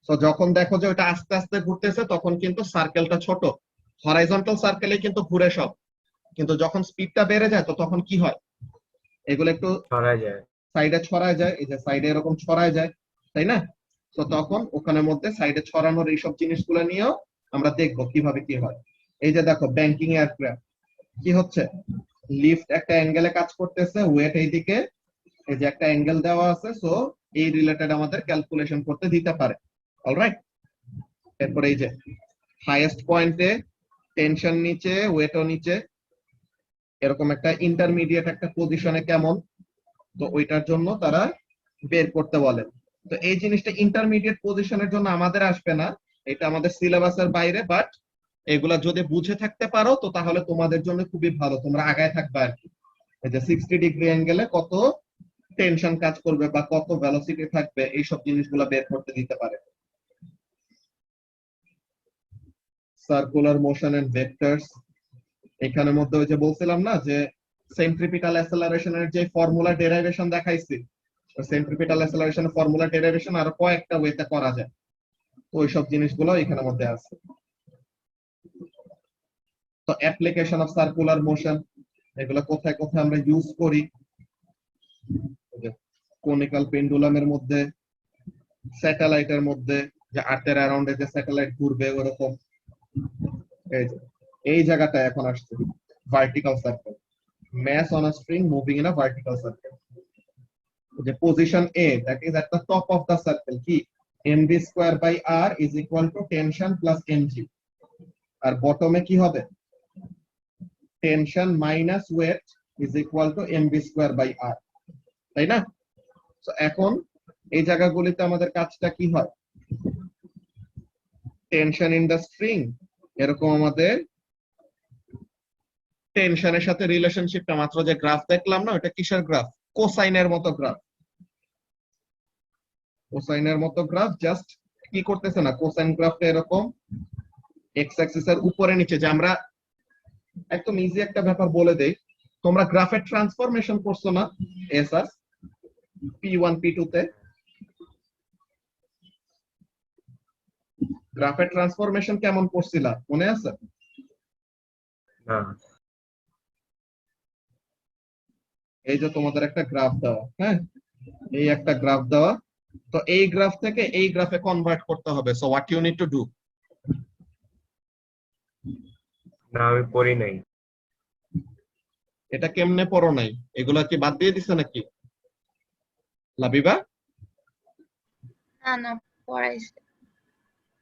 তো যখন দেখো যে ওটা আস্তে আস্তে ঘুরতেছে তখন কিন্তু সার্কেলটা ছোট, হরাইজন্টাল সার্কেলে কিন্তু ঘুরে সব, কিন্তু যখন স্পিডটা বেড়ে যায় তো তখন কি হয়, এগুলো একটু ছড়া যায়। সাইডে ছড়ায় যায়, এই যে সাইডে এরকম ছড়ায় যায়, তাই না? তো তখন ওখানের মধ্যে সাইডে ছড়ানোর এইসব জিনিসগুলো নিয়েও আমরা দেখবো কিভাবে কি হয়। এই যে দেখো ব্যাংকিং এয়ারক্রাফট কি হচ্ছে, লিফট একটা অ্যাঙ্গেলে কাজ করতেছে, ওয়েট এইদিকে, এই যে একটা অ্যাঙ্গেল দেওয়া আছে, সো এই রিলেটেড আমাদের ক্যালকুলেশন করতে দিতে পারে। অলরাইট, এরপর এই যে হাইয়েস্ট পয়েন্টে টেনশন নিচে ওয়েটও নিচে, এরকম একটা ইন্টারমিডিয়েট একটা পজিশনে কেমন, তো ওইটার জন্য তারা বের করতে বলে। তো এই জিনিসটা ইন্টারমিডিয়েট পজিশনের জন্য আমাদের আসবে না, এটা আমাদের সিলেবাসের বাইরে, বাট এগুলা যদি বুঝে থাকতে পারো তো তাহলে তোমাদের জন্য খুবই ভালো, তোমরা আগায় থাকবে আর কি। এই যে 60 ডিগ্রি অ্যাঙ্গেলে কত টেনশন কাজ করবে বা কত ভেলোসিটি থাকবে এইসব জিনিসগুলো বের করতে দিতে পারে। সার্কুলার মোশন এন্ড ভেক্টরস, এখানের মধ্যে ওই যে বলছিলাম না যে সেন্ট্রিপিটাল অ্যাসেলারেশনের যে ফর্মুলা ডেরাইভেশন দেখাইছি, সেন্ট্রিপিটাল অ্যাসেলারেশন ফর্মুলা ডেরাইভেশন আর কয়েকটা ওয়েতে করা যায়, তো ওইসব জিনিসগুলো এখানের মধ্যে আছে। তো অ্যাপ্লিকেশন অফ সার্কুলার মোশন, এগুলো কোথায় কোথায় আমরা ইউজ করি, কোনিক্যাল পেন্ডুলামের মধ্যে, স্যাটেলাইটের মধ্যে, যে আর্থের অ্যারাউন্ডে যে স্যাটেলাইট ঘুরবে ওরকম। এই জায়গাটা এখন আসছে vertical circle, mass on a string moving in a vertical circle. The position A, that is at the top of the circle, কি mv square by r is equal to tension plus mg, আর বটমে কি হবে, tension minus weight is equal to mv square by r, তাই না? তো এখন এই জায়গাগুলিতে আমাদের কাজটা কি হয়, টেনশন ইন দ্য স্ট্রিং, এরকম আমাদের টেনশনের সাথে রিলেশনশিপটা মাত্র যে গ্রাফ দেখলাম না, ওটা কিসের গ্রাফ, কোসাইনের মতো গ্রাফ, কোসাইনের মতো গ্রাফ। জাস্ট কি করতেছে না, কোসাইন গ্রাফটা এরকম এক্স অ্যাক্সিস এর উপরে নিচে, যে আমরা একদম ইজি একটা ব্যাপার বলে দেই, তোমরা গ্রাফের ট্রান্সফরমেশন করছো না এসআর p1 p2 তে, গ্রাফের ট্রান্সফরমেশন কেমন করছিলা মনে আছে? না, এই যে তোমাদের একটা গ্রাফ দেওয়া, হ্যাঁ, এই একটা গ্রাফ দেওয়া, তো এই গ্রাফ থেকে এই গ্রাফে কনভার্ট করতে হবে। So what you need to do, না আমি পড়ি নাই। এটা কেমনে পড়ো নাই, এগুলা কি বাদ দিয়ে দিছে নাকি লাবিবা? না না পড়াইছে।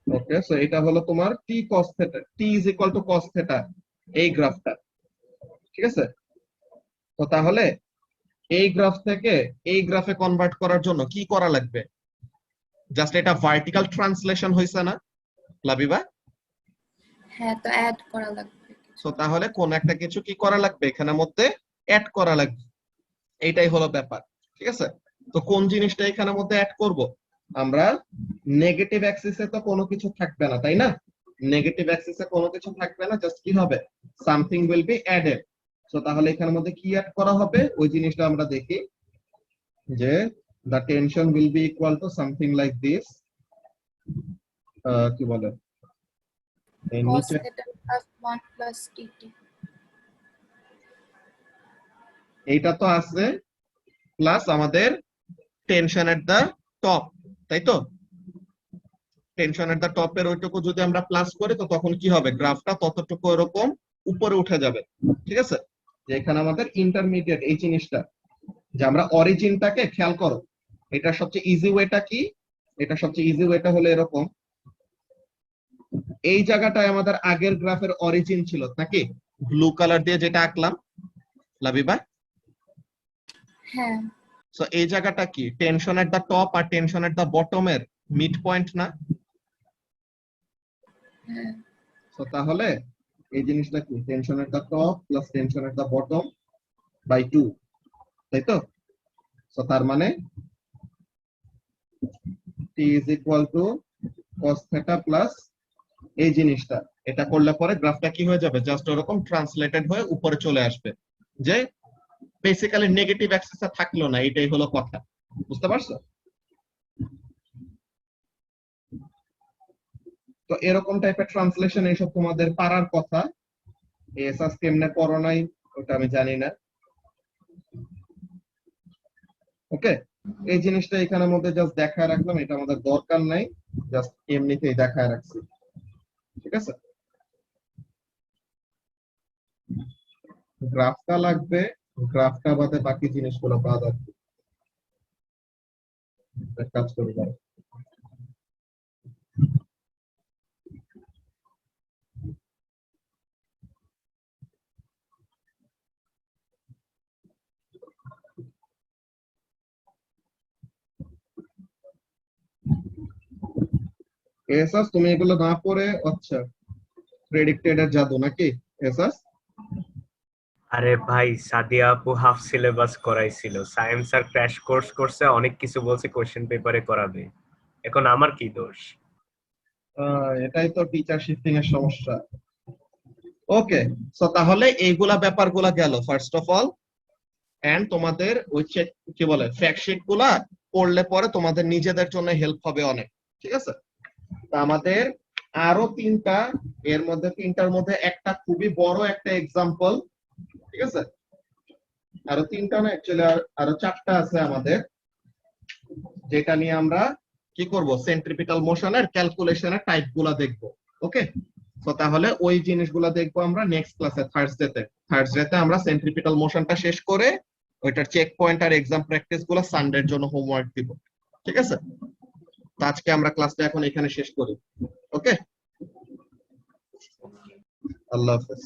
ওকে, সো এটা হলো তোমার t cos θ, t is equal to cos θ, এই গ্রাফটা, ঠিক আছে? তো তাহলে এই গ্রাফ থেকে এই গ্রাফে কনভার্ট করার জন্য কি করা লাগবে, জাস্ট এটা ভার্টিক্যাল ট্রান্সলেশন হইছে না লাবিবা? হ্যাঁ, তো অ্যাড করা লাগবে কিছু। সো তাহলে কোন একটা কিছু কি করা লাগবে, এখানের মধ্যে অ্যাড করা লাগবে, এইটাই হলো ব্যাপার, ঠিক আছে? তো কোন জিনিসটা এখানের মধ্যে অ্যাড করব, আমরা নেগেটিভ অ্যাক্সিসে তো কোনো কিছু থাকবে না, তাই না? নেগেটিভ অ্যাক্সিসে কোনো কিছু থাকবে না, জাস্ট কি হবে, something will be added. So তাহলে এখানের মধ্যে কি অ্যাড করা হবে ওই জিনিসটা আমরা দেখি, যে the tension will be equal to something like this, কি বলে এই cos নিচে, theta plus 1 plus dt। এইটা তো আছে, প্লাস আমাদের টেনশন এট দা টপ, তাই তো? টেনশন এট দা টপের ওইটুকু যদি আমরা প্লাস করি, তো তখন কি হবে, গ্রাফটা ততটুকু এরকম উপরে উঠে যাবে, ঠিক আছে? যে এখানে আমাদের ইন্টারমিডিয়েট এই জিনিসটা, যে আমরা অরিজিনটাকে খেয়াল করো, এটা সবচেয়ে ইজি ওয়েটা কি, এটা সবচেয়ে ইজি ওয়েটা হলো এরকম, এই জায়গাটায় আমাদের আগের গ্রাফের অরিজিন ছিল নাকি, ব্লু কালার দিয়ে যেটা আঁকলাম লাবিবা। হ্যাঁ সো এই জায়গাটা কি, টেনশন এট দা টপ আর টেনশন এট দা বটমের মিড পয়েন্ট না? হ্যাঁ সো তাহলে এই জিনিসটা কি, tension at the top plus tension at the bottom by 2, তাই তো? সো তার মানে t is equal to cos theta plus এই জিনিসটা, এটা করলে পরে গ্রাফটা কি হয়ে যাবে, জাস্ট ওরকম ট্রান্সলেটেড হয়ে উপরে চলে আসবে, যে বেসিক্যালি নেগেটিভ অ্যাক্সিসে থাকলো না, এটাই হলো কথা, বুঝতে পারছো? তো এরকম টাইপের ট্রান্সলেশন এইসব তোমাদের পারার কথা, এসএস কেমনে পড়ো নাই ওটা আমি জানি না। ওকে, এই জিনিসটা এখানের মধ্যে জাস্ট দেখায় রাখলাম, এটা আমাদের দরকার নাই, জাস্ট এমনিতেই দেখায় রাখছি, ঠিক আছে? গ্রাফটা লাগবে, গ্রাফটা বাদে বাকি জিনিসগুলো বাদ আছে, এক কাজ করি দাঁড়াও। এসাস তুমি এগুলো না পড়ে, আচ্ছা প্রেডিক্টেড এর জাদু নাকি এসাস? আরে ভাই, সাদিয়া আপু হাফ সিলেবাস করাইছিল, সায়েন্স আর ক্র্যাশ কোর্স করছে, অনেক কিছু বলছে কোশ্চেন পেপারে করাবে, এখন আমার কি দোষ? এটাই তো টিচার শিফটিং এর সমস্যা। ওকে, সো তাহলে এইগুলা ব্যাপারগুলা গেল ফার্স্ট অফ অল। এন্ড তোমাদের ওই চেক কি বলে ফ্যাক্ট শিট গুলা পড়লে পরে তোমাদের নিজেদের জন্য হেল্প হবে অনেক, ঠিক আছে? তা আমাদের আরো তিনটা, এর মধ্যে তিনটার মধ্যে একটা খুবই বড় একটা এক্সাম্পল, ঠিক আছে? আরো তিনটা না, অ্যাকচুয়ালি আরো চারটা আছে আমাদের, যেটা নিয়ে আমরা কি করব, সেন্ট্রিপিটাল মোশনের ক্যালকুলেশনের টাইপ গুলা দেখবো। ওকে, তো তাহলে ওই জিনিসগুলা দেখবো আমরা নেক্সট ক্লাসে, থার্সডেতে আমরা সেন্ট্রিপিটাল মোশনটা শেষ করে ওইটার চেক পয়েন্ট আর এক্সাম প্র্যাকটিস গুলো সানডের জন্য হোমওয়ার্ক দিব, ঠিক আছে? তো আজকে আমরা ক্লাসটা এখন এখানে শেষ করি। ওকে, আল্লাহ হাফেজ।